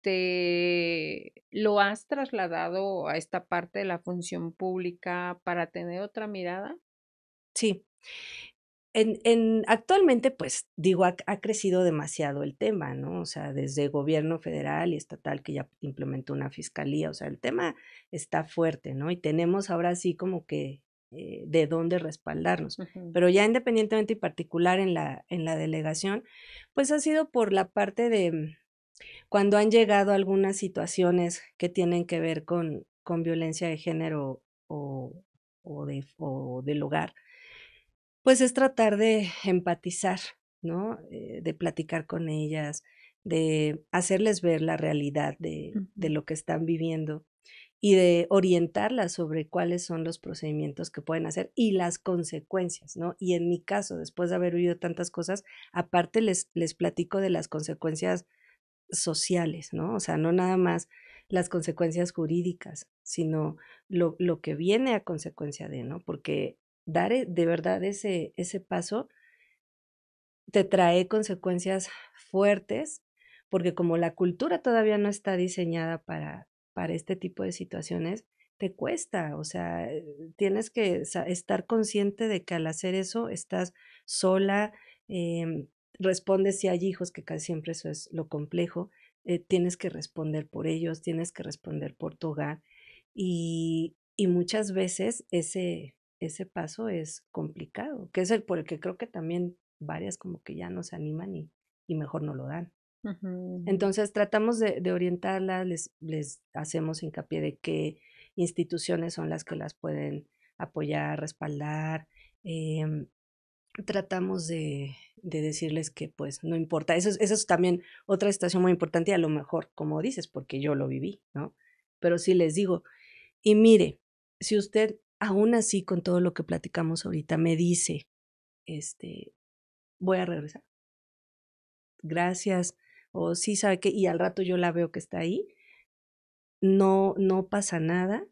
¿te lo has trasladado a esta parte de la función pública para tener otra mirada? Sí. Actualmente, pues digo, ha crecido demasiado el tema, ¿no? O sea, desde gobierno federal y estatal que ya implementó una fiscalía, o sea, el tema está fuerte, ¿no? Y tenemos ahora sí como que de dónde respaldarnos. Pero ya independientemente y particular en la delegación, pues ha sido por la parte de cuando han llegado algunas situaciones que tienen que ver con violencia de género o del hogar, pues es tratar de empatizar, ¿no? De platicar con ellas, de hacerles ver la realidad de lo que están viviendo y de orientarlas sobre cuáles son los procedimientos que pueden hacer y las consecuencias, ¿no? Y en mi caso, después de haber vivido tantas cosas, aparte les platico de las consecuencias sociales, ¿no? O sea, no nada más las consecuencias jurídicas, sino lo que viene a consecuencia de, ¿no? Porque dar de verdad ese paso te trae consecuencias fuertes, porque como la cultura todavía no está diseñada para este tipo de situaciones, te cuesta, o sea, tienes que estar consciente de que al hacer eso estás sola, respondes si hay hijos, que casi siempre eso es lo complejo, tienes que responder por ellos, tienes que responder por tu hogar y muchas veces ese paso es complicado, que es el por el que creo que también varias como que ya no se animan y mejor no lo dan. Entonces tratamos de orientarlas, les hacemos hincapié de qué instituciones son las que las pueden apoyar, respaldar. Tratamos de decirles que pues no importa. Eso es también otra situación muy importante y a lo mejor, como dices, porque yo lo viví, ¿no? Pero sí les digo, y mire, si usted aún así con todo lo que platicamos ahorita me dice, voy a regresar, gracias, o sí sabe que, y al rato yo la veo que está ahí, no pasa nada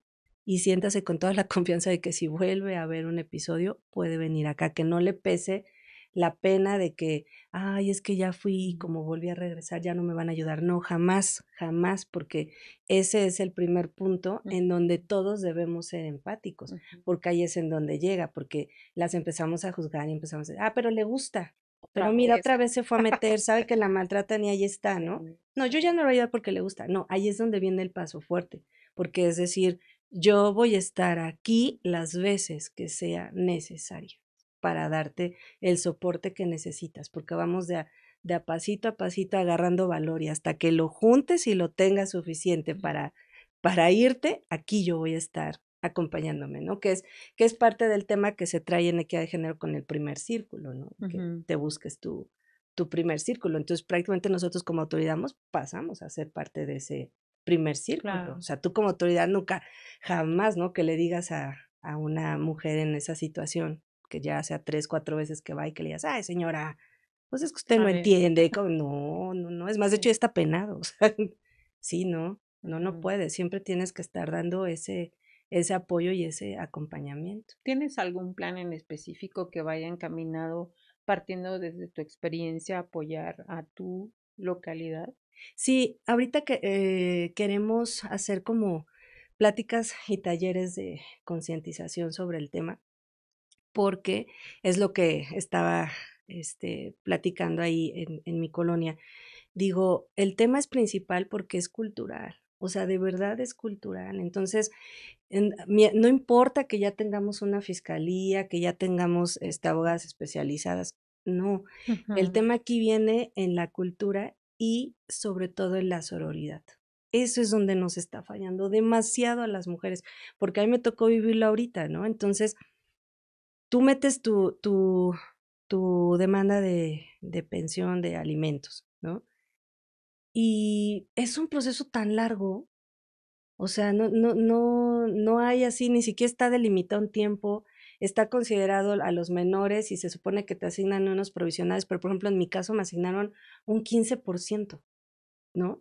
y siéntase con toda la confianza de que si vuelve a ver un episodio, puede venir acá, que no le pese la pena de que, ay, es que ya fui y como volví a regresar, ya no me van a ayudar. No, jamás, jamás, porque ese es el primer punto en donde todos debemos ser empáticos, porque ahí es en donde llega, porque las empezamos a juzgar y empezamos a decir, pero le gusta, pero mira, otra vez se fue a meter, sabe que la maltratan y ahí está, ¿no? No, yo ya no lo voy a ayudar porque le gusta. No, ahí es donde viene el paso fuerte, porque es decir, yo voy a estar aquí las veces que sea necesario para darte el soporte que necesitas, porque vamos de a pasito agarrando valor y hasta que lo juntes y lo tengas suficiente para irte, aquí yo voy a estar acompañándome, ¿no? Que es parte del tema que se trae en equidad de género con el primer círculo, ¿no? Que te busques tu primer círculo. Entonces, prácticamente nosotros como autoridad pasamos a ser parte de ese primer círculo. Claro. O sea, tú como autoridad nunca, jamás, ¿no? Que le digas a una mujer en esa situación, que ya sea 3, 4 veces que va y que le digas, ay, señora, pues es que usted no entiende. No. Es más, de hecho, ya está penado. O sea, sí, no puede. Siempre tienes que estar dando ese apoyo y ese acompañamiento. ¿Tienes algún plan en específico que vaya encaminado partiendo desde tu experiencia, apoyar a tu localidad? Sí, ahorita que queremos hacer como pláticas y talleres de concientización sobre el tema, porque es lo que estaba platicando ahí en mi colonia. Digo, el tema es principal porque es cultural, o sea, de verdad es cultural. Entonces, no importa que ya tengamos una fiscalía, que ya tengamos abogadas especializadas, no. El Ujú. tema aquí viene en la cultura y sobre todo en la sororidad. Eso es donde nos está fallando demasiado a las mujeres, porque a mí me tocó vivirlo ahorita, ¿no? Entonces, tú metes tu demanda de pensión de alimentos, ¿no? Y es un proceso tan largo, o sea, no hay así, ni siquiera está delimitado un tiempo, está considerado a los menores y se supone que te asignan unos provisionales, pero por ejemplo, en mi caso me asignaron un 15%, ¿no?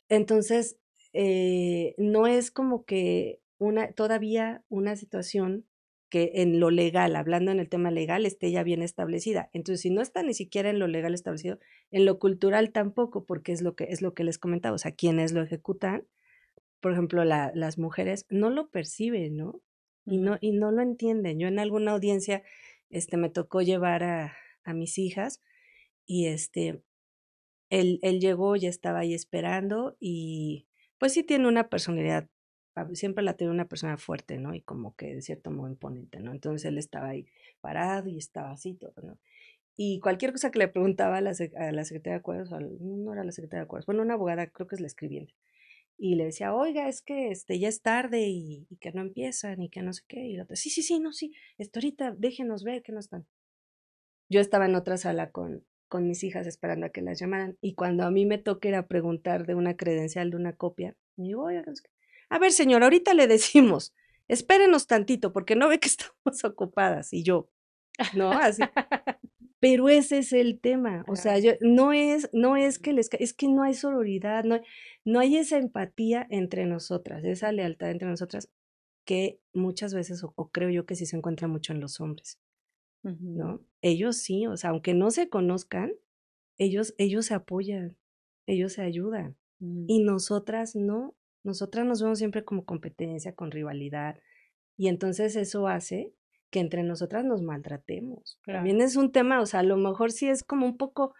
Entonces, no es como que todavía una situación que en lo legal, hablando en el tema legal, esté ya bien establecida. Entonces, si no está ni siquiera en lo legal establecido, en lo cultural tampoco, porque es lo que les comentaba, o sea, quienes lo ejecutan, por ejemplo, las mujeres no lo perciben, ¿no? Y Ujú. no lo entienden. Yo en alguna audiencia, me tocó llevar a mis hijas y él llegó, ya estaba ahí esperando y pues sí tiene una personalidad, siempre la tiene una persona fuerte, ¿no? Y como que de cierto modo imponente, ¿no? Entonces él estaba ahí parado y estaba así todo, ¿no? Y cualquier cosa que le preguntaba a la secretaria de acuerdos, no era la secretaria de acuerdos, bueno, una abogada, creo que es la escribiente, y le decía, oiga, es que ya es tarde y que no empiezan y que no sé qué, y la otra, sí, sí, sí, no, sí, ahorita déjenos ver que no están. Yo estaba en otra sala con mis hijas esperando a que las llamaran. Y cuando a mí me toque ir a preguntar de una credencial, de una copia, me digo, oiga, no sé qué. A ver, señor, ahorita le decimos, espérenos tantito, porque no ve que estamos ocupadas. Y yo, ¿no? Así. Pero ese es el tema. O sea, Claro. no es que es que no hay sororidad, no hay esa empatía entre nosotras, esa lealtad entre nosotras que muchas veces, o creo yo que sí se encuentra mucho en los hombres. Ujú. ¿No? Ellos sí, o sea, aunque no se conozcan, ellos se apoyan, ellos se ayudan. Ujú. Y nosotras no, nosotras nos vemos siempre como competencia, con rivalidad. Y entonces eso hace que entre nosotras nos maltratemos. También Claro. es un tema, o sea, a lo mejor sí es como un poco,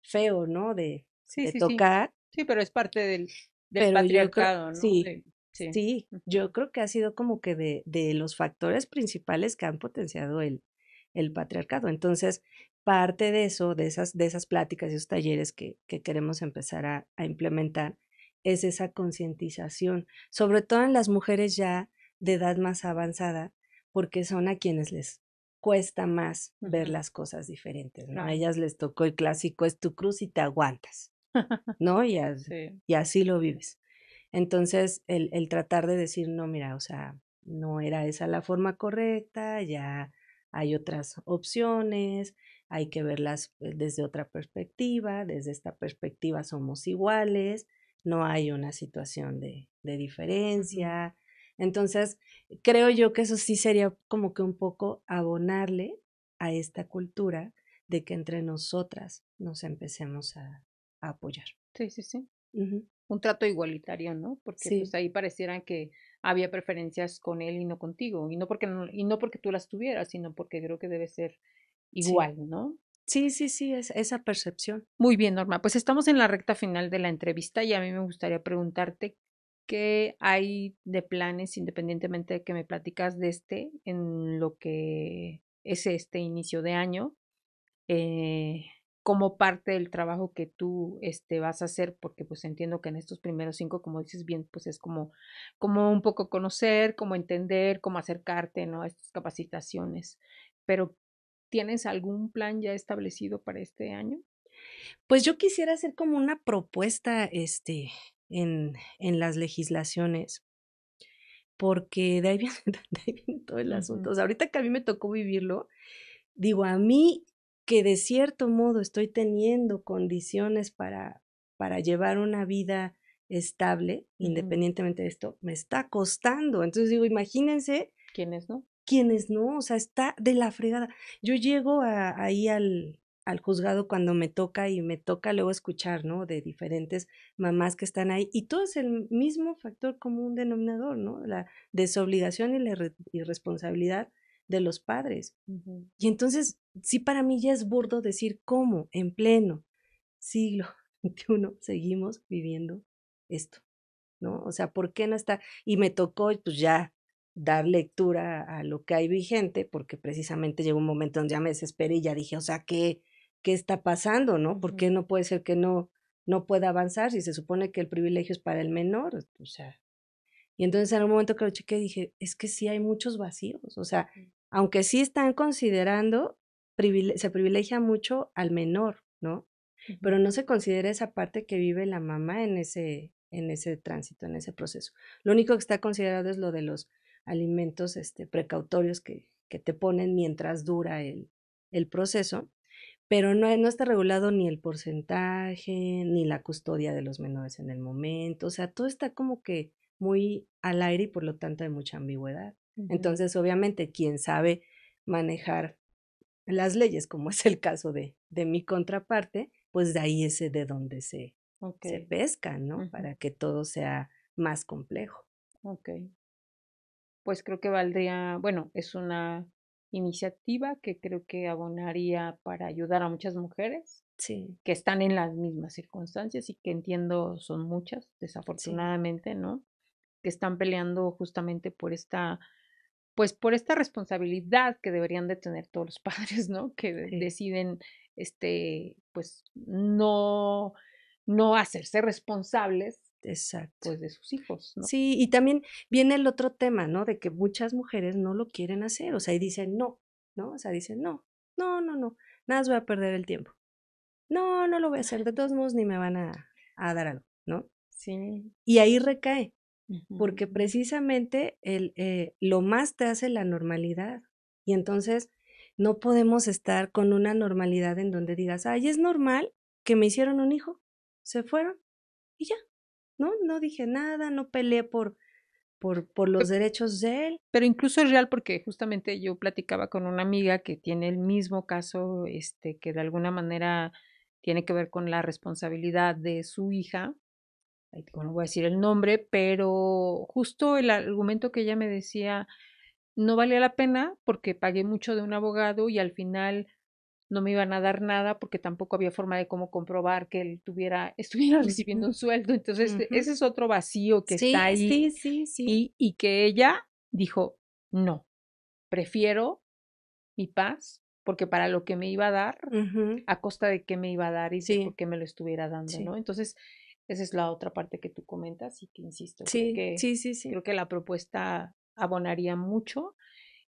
feo, ¿no? De, Sí, de sí, sí. tocar, Sí, pero es parte del pero yo creo, patriarcado, ¿no? sí, Sí. sí, yo Ujú. creo que ha sido como que de los factores principales que han potenciado el patriarcado. Entonces, parte de eso, de esas pláticas y esos talleres que queremos empezar a implementar, es esa concientización, sobre todo en las mujeres ya de edad más avanzada, porque son a quienes les cuesta más ver Ujú. las cosas diferentes, ¿no? A Claro. ellas les tocó el clásico, es tu cruz y te aguantas, ¿no? Sí. Y así lo vives. Entonces, el tratar de decir, no, mira, o sea, no era esa la forma correcta, ya hay otras opciones, hay que verlas desde otra perspectiva, desde esta perspectiva somos iguales, no hay una situación de Ujú. diferencia. Entonces, creo yo que eso sí sería como que un poco abonarle a esta cultura de que entre nosotras nos empecemos a apoyar. Sí, sí, sí. Ujú. Un trato igualitario, ¿no? Porque pues Sí, ahí parecieran que había preferencias con él y no contigo, y no porque tú las tuvieras, sino porque creo que debe ser sí. igual, ¿no? Sí, sí, sí, esa percepción. Muy bien, Norma. Pues estamos en la recta final de la entrevista y a mí me gustaría preguntarte qué hay de planes, independientemente de que me platicas de en lo que es este inicio de año, eh, como parte del trabajo que tú vas a hacer, porque pues entiendo que en estos primeros 5, como dices bien, pues es como un poco conocer, como entender, como acercarte, ¿no? A estas capacitaciones. Pero, ¿tienes algún plan ya establecido para este año? Pues yo quisiera hacer como una propuesta, en las legislaciones, porque de ahí viene, de ahí viene todo el asunto. Ujú. O sea, ahorita que a mí me tocó vivirlo, digo, a mí que de cierto modo estoy teniendo condiciones para llevar una vida estable, Ujú. independientemente de esto, me está costando. Entonces digo, imagínense ¿Quiénes no? quienes no, o sea, está de la fregada. Yo llego ahí al juzgado cuando me toca y me toca luego escuchar, ¿no? De diferentes mamás que están ahí y todo es el mismo factor común denominador, ¿no? La desobligación y la irresponsabilidad de los padres. Y entonces, sí, para mí ya es burdo decir cómo en pleno siglo XXI seguimos viviendo esto, ¿no? O sea, ¿por qué no está? Y me tocó, pues ya dar lectura a lo que hay vigente, porque precisamente llegó un momento donde ya me desesperé y ya dije, o sea, ¿qué está pasando, no? ¿Por qué no puede ser que no pueda avanzar si se supone que el privilegio es para el menor? O sea, y entonces en un momento que lo chequé dije, es que sí hay muchos vacíos, o sea, aunque sí están considerando, se privilegia mucho al menor, ¿no? Pero no se considera esa parte que vive la mamá en ese tránsito, en ese proceso. Lo único que está considerado es lo de los alimentos precautorios que te ponen mientras dura el proceso, pero no está regulado ni el porcentaje, ni la custodia de los menores en el momento, o sea, todo está como que muy al aire y por lo tanto hay mucha ambigüedad. Entonces, obviamente, quien sabe manejar las leyes, como es el caso de mi contraparte, pues de ahí es de donde se pesca, ¿no? Para que todo sea más complejo. Ok. Pues creo que valdría, bueno, es una iniciativa que creo que abonaría para ayudar a muchas mujeres Sí, que están en las mismas circunstancias y que entiendo son muchas, sí, desafortunadamente, ¿no? Que están peleando justamente por pues por esta responsabilidad que deberían de tener todos los padres, ¿no? Que sí, deciden, pues no hacerse responsables, exacto. pues de sus hijos, ¿no? Sí, y también viene el otro tema, ¿no? De que muchas mujeres no lo quieren hacer, o sea, y dicen no, ¿no? O sea, dicen no, no, no, no, nada más voy a perder el tiempo. No, no lo voy a hacer, de todos modos ni me van a dar algo, ¿no? Sí. Y ahí recae, Ujú. porque precisamente lo más te hace la normalidad. Y entonces no podemos estar con una normalidad en donde digas, ay, es normal que me hicieron un hijo, se fueron y ya, ¿no? No dije nada, no peleé por los derechos de él. Pero incluso es real porque justamente yo platicaba con una amiga que tiene el mismo caso, que de alguna manera tiene que ver con la responsabilidad de su hija. Ahí no voy a decir el nombre, pero justo el argumento que ella me decía no valía la pena porque pagué mucho de un abogado y al final no me iban a dar nada porque tampoco había forma de cómo comprobar que él estuviera recibiendo Ujú, un sueldo. Entonces, ujú. ese es otro vacío que está Sí, ahí sí, sí, sí. y que ella dijo, no, prefiero mi paz porque para lo que me iba a dar, Ujú, a costa de qué me iba a dar y de por sí, qué me lo estuviera dando, sí, ¿no? Entonces, esa es la otra parte que tú comentas y que insisto, sí, sí, sí, sí. creo que la propuesta abonaría mucho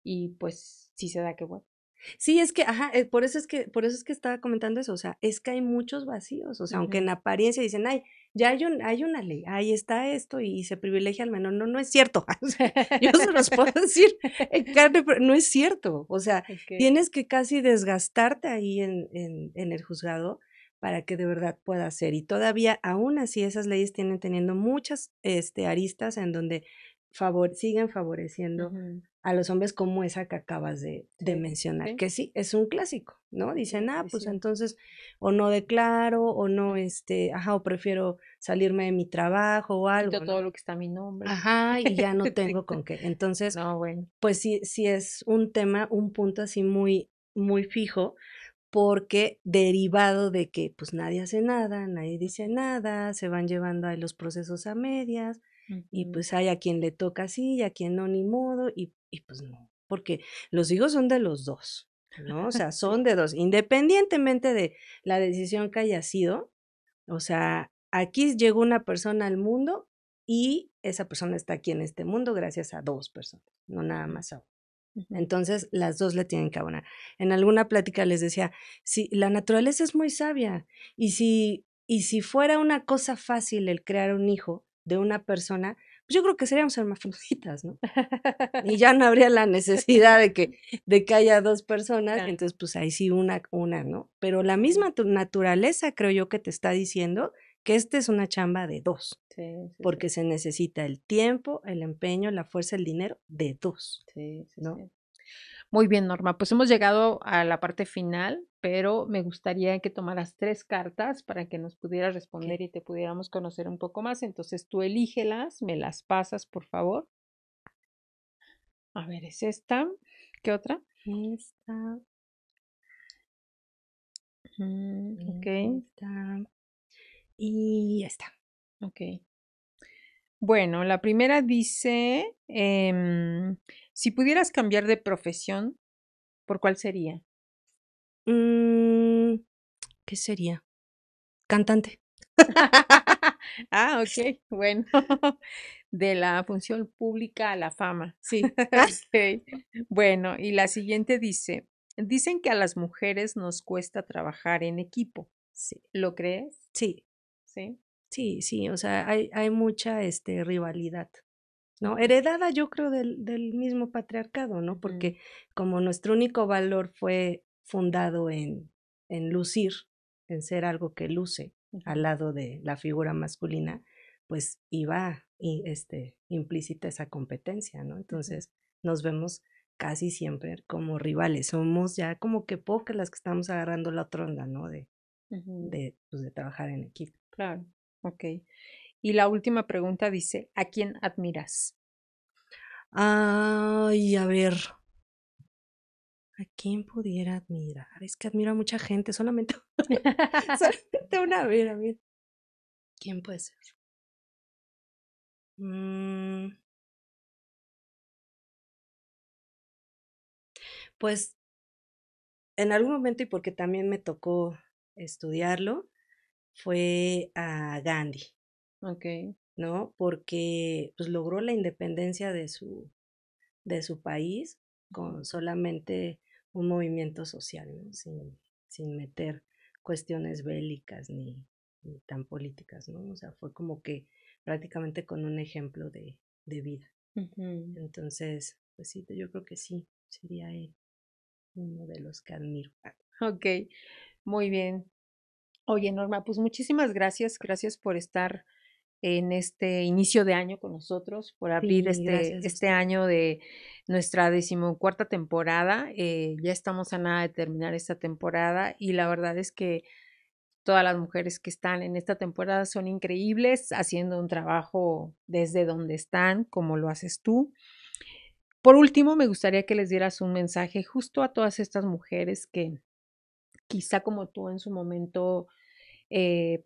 y pues si se da que bueno. Sí, es que, ajá, por eso es que estaba comentando eso, o sea, es que hay muchos vacíos, o sea, aunque en Ujú. apariencia dicen, ay, ya hay una ley, ahí está esto y se privilegia al menor, no, no es cierto, o sea, yo se los puedo decir en carne, pero no es cierto, o sea, Ok. tienes que casi desgastarte ahí en el juzgado para que de verdad pueda ser, y todavía, aún así, esas leyes tienen teniendo muchas, aristas en donde siguen favoreciendo Ujú. a los hombres como esa que acabas de Sí, mencionar, sí, que sí, es un clásico, ¿no? de Dicen, pues tradición. entonces o no declaro o no, Ujú. o prefiero salirme de mi trabajo o Quito algo, todo ¿no? lo que está a mi nombre. Ajá, y ya no Sí. tengo con qué. Entonces, No, bueno. pues sí, sí es un tema, un punto así muy, muy fijo, porque derivado de que pues nadie hace nada, nadie dice nada, se van llevando ahí los procesos a medias, y Ujú. pues hay a quien le toca así y a quien no, ni modo, y pues no, porque los hijos son de los dos, ¿no? O sea, Sí. son de dos, independientemente de la decisión que haya sido, o sea, aquí llegó una persona al mundo y esa persona está aquí en este mundo gracias a dos personas, no nada más a una. Ujú. Entonces, las 2 le tienen que abonar. En alguna plática les decía, sí, la naturaleza es muy sabia, y si fuera una cosa fácil el crear un hijo de una persona, pues yo creo que seríamos hermafroditas, ¿no? Y ya no habría la necesidad de que haya 2 personas, Ya. entonces, pues ahí sí una, ¿no? Pero la Sí, misma naturaleza creo yo que te está diciendo que esta es una chamba de 2 sí, sí, sí, porque se necesita el tiempo, el empeño, la fuerza, el dinero de 2, sí, sí, ¿no? sí. Muy bien, Norma. Pues hemos llegado a la parte final, pero me gustaría que tomaras 3 cartas para que nos pudieras Ok. responder y te pudiéramos conocer un poco más. Entonces tú elígelas, me las pasas, por favor. A ver, es esta. ¿Qué otra? Esta, Ok, esta y esta. ok. Bueno, la primera dice, si pudieras cambiar de profesión, ¿por cuál sería? Mm, ¿Qué sería? Cantante. Ah, ok, bueno, de la función pública a la fama. Sí. Ok, bueno, y la siguiente dice, dicen que a las mujeres nos cuesta trabajar en equipo. Sí, ¿Lo crees? sí, Sí. sí, sí. O sea, hay mucha rivalidad, ¿no? Ujú, Heredada, yo creo, del mismo patriarcado, ¿no? ujú, Porque como nuestro único valor fue fundado en lucir, en ser algo que luce al ujú, lado de la figura masculina, pues iba implícita esa competencia, ¿no? ujú, Entonces nos vemos casi siempre como rivales. Somos ya como que pocas las que estamos agarrando la otra onda, ¿no? ujú, Pues de trabajar en equipo. claro, ok. Y la última pregunta dice, ¿a quién admiras? Ay, a ver, ¿a quién pudiera admirar? Es que admiro a mucha gente, solamente, solamente una. A ver, ¿quién puede ser? Mm, pues en algún momento, y porque también me tocó estudiarlo, fue a Gandhi, Ok. ¿no? Porque pues logró la independencia de su país Ujú, con solamente un movimiento social, ¿no? Sin meter cuestiones bélicas ni tan políticas, ¿no? O sea, fue como que prácticamente con un ejemplo de vida. ujú. Entonces, pues sí, yo creo que sí, sería él uno de los que admiro. Ok, muy bien. Oye, Norma, pues muchísimas gracias, gracias por estar en este inicio de año con nosotros, por abrir Sí, este, gracias a este usted. año de nuestra 14ª temporada. Ya estamos a nada de terminar esta temporada y la verdad es que todas las mujeres que están en esta temporada son increíbles, haciendo un trabajo desde donde están, como lo haces tú. Por último, me gustaría que les dieras un mensaje justo a todas estas mujeres que quizá como tú en su momento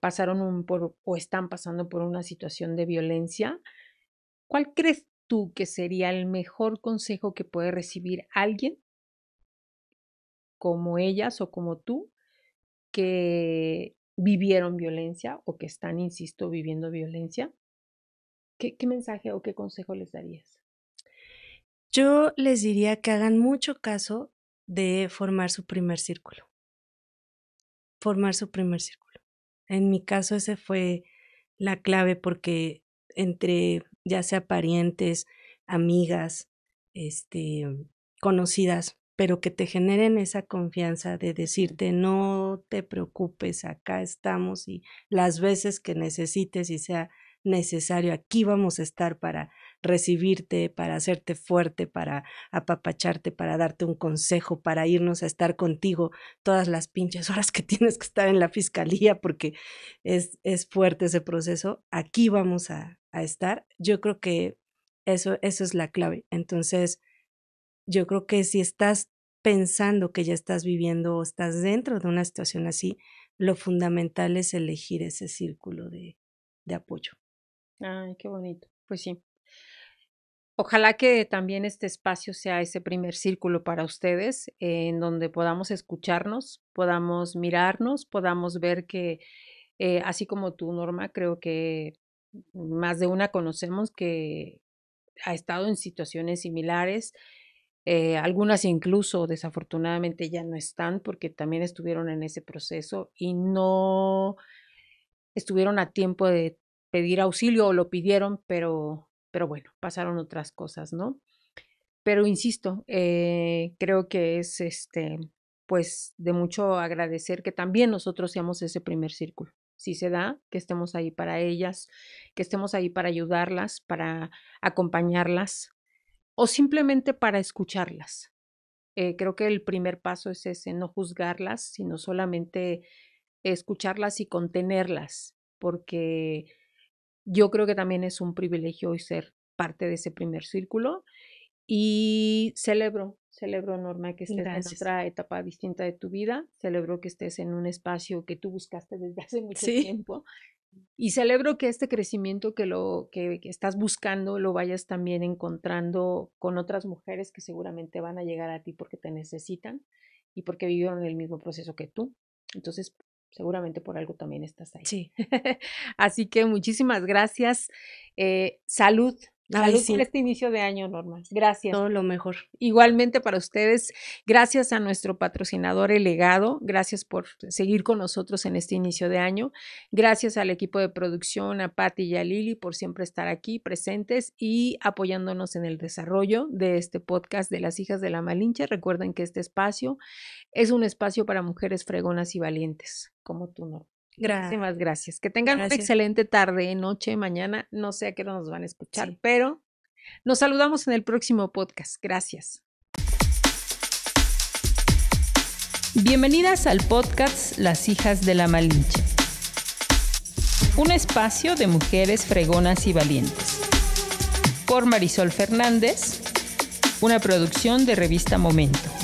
pasaron o están pasando por una situación de violencia. ¿Cuál crees tú que sería el mejor consejo que puede recibir alguien como ellas o como tú que vivieron violencia o que están, insisto, viviendo violencia? ¿Qué mensaje o qué consejo les darías? Yo les diría que hagan mucho caso de formar su primer círculo. En mi caso ese fue la clave porque entre ya sea parientes, amigas, este, conocidas, pero que te generen esa confianza de Ujú, decirte no te preocupes, acá estamos y las veces que necesites y sea necesario, aquí vamos a estar para recibirte, para hacerte fuerte, para apapacharte, para darte un consejo, para irnos a estar contigo todas las pinches horas que tienes que estar en la fiscalía porque es fuerte ese proceso, aquí vamos a estar. Yo creo que eso es la clave. Entonces, yo creo que si estás pensando que ya estás viviendo o estás dentro de una situación así, lo fundamental es elegir ese círculo de apoyo. ay, qué bonito. Pues sí. Ojalá que también este espacio sea ese primer círculo para ustedes, en donde podamos escucharnos, podamos mirarnos, podamos ver que, así como tú, Norma, creo que más de una conocemos que ha estado en situaciones similares. Algunas incluso desafortunadamente ya no están porque también estuvieron en ese proceso y no estuvieron a tiempo de pedir auxilio o lo pidieron, pero bueno, pasaron otras cosas, ¿no? Pero insisto, creo que es pues de mucho agradecer que también nosotros seamos ese primer círculo. Si se da, que estemos ahí para ellas, que estemos ahí para ayudarlas, para acompañarlas o simplemente para escucharlas. Creo que el primer paso es ese, no juzgarlas, sino solamente escucharlas y contenerlas, porque yo creo que también es un privilegio hoy ser parte de ese primer círculo y celebro, Norma, que estés en otra etapa distinta de tu vida, celebro que estés en un espacio que tú buscaste desde hace mucho tiempo y celebro que este crecimiento que estás buscando lo vayas también encontrando con otras mujeres que seguramente van a llegar a ti porque te necesitan y porque vivieron el mismo proceso que tú. Entonces, seguramente por algo también estás ahí. Sí. Así que muchísimas gracias. Salud. Salud por este inicio de año, Norma. Gracias. Todo lo mejor. Igualmente para ustedes, gracias a nuestro patrocinador El Legado, gracias por seguir con nosotros en este inicio de año, gracias al equipo de producción, a Patti y a Lili por siempre estar aquí presentes y apoyándonos en el desarrollo de este podcast de Las Hijas de la Malinche. Recuerden que este espacio es un espacio para mujeres fregonas y valientes, como tú, Norma. Muchísimas gracias. Que tengan una excelente tarde, noche, mañana. No sé a qué hora nos van a escuchar, pero nos saludamos en el próximo podcast. Gracias. Bienvenidas al podcast Las Hijas de la Malinche. Un espacio de mujeres fregonas y valientes. Por Marisol Fernández, una producción de Revista Momento.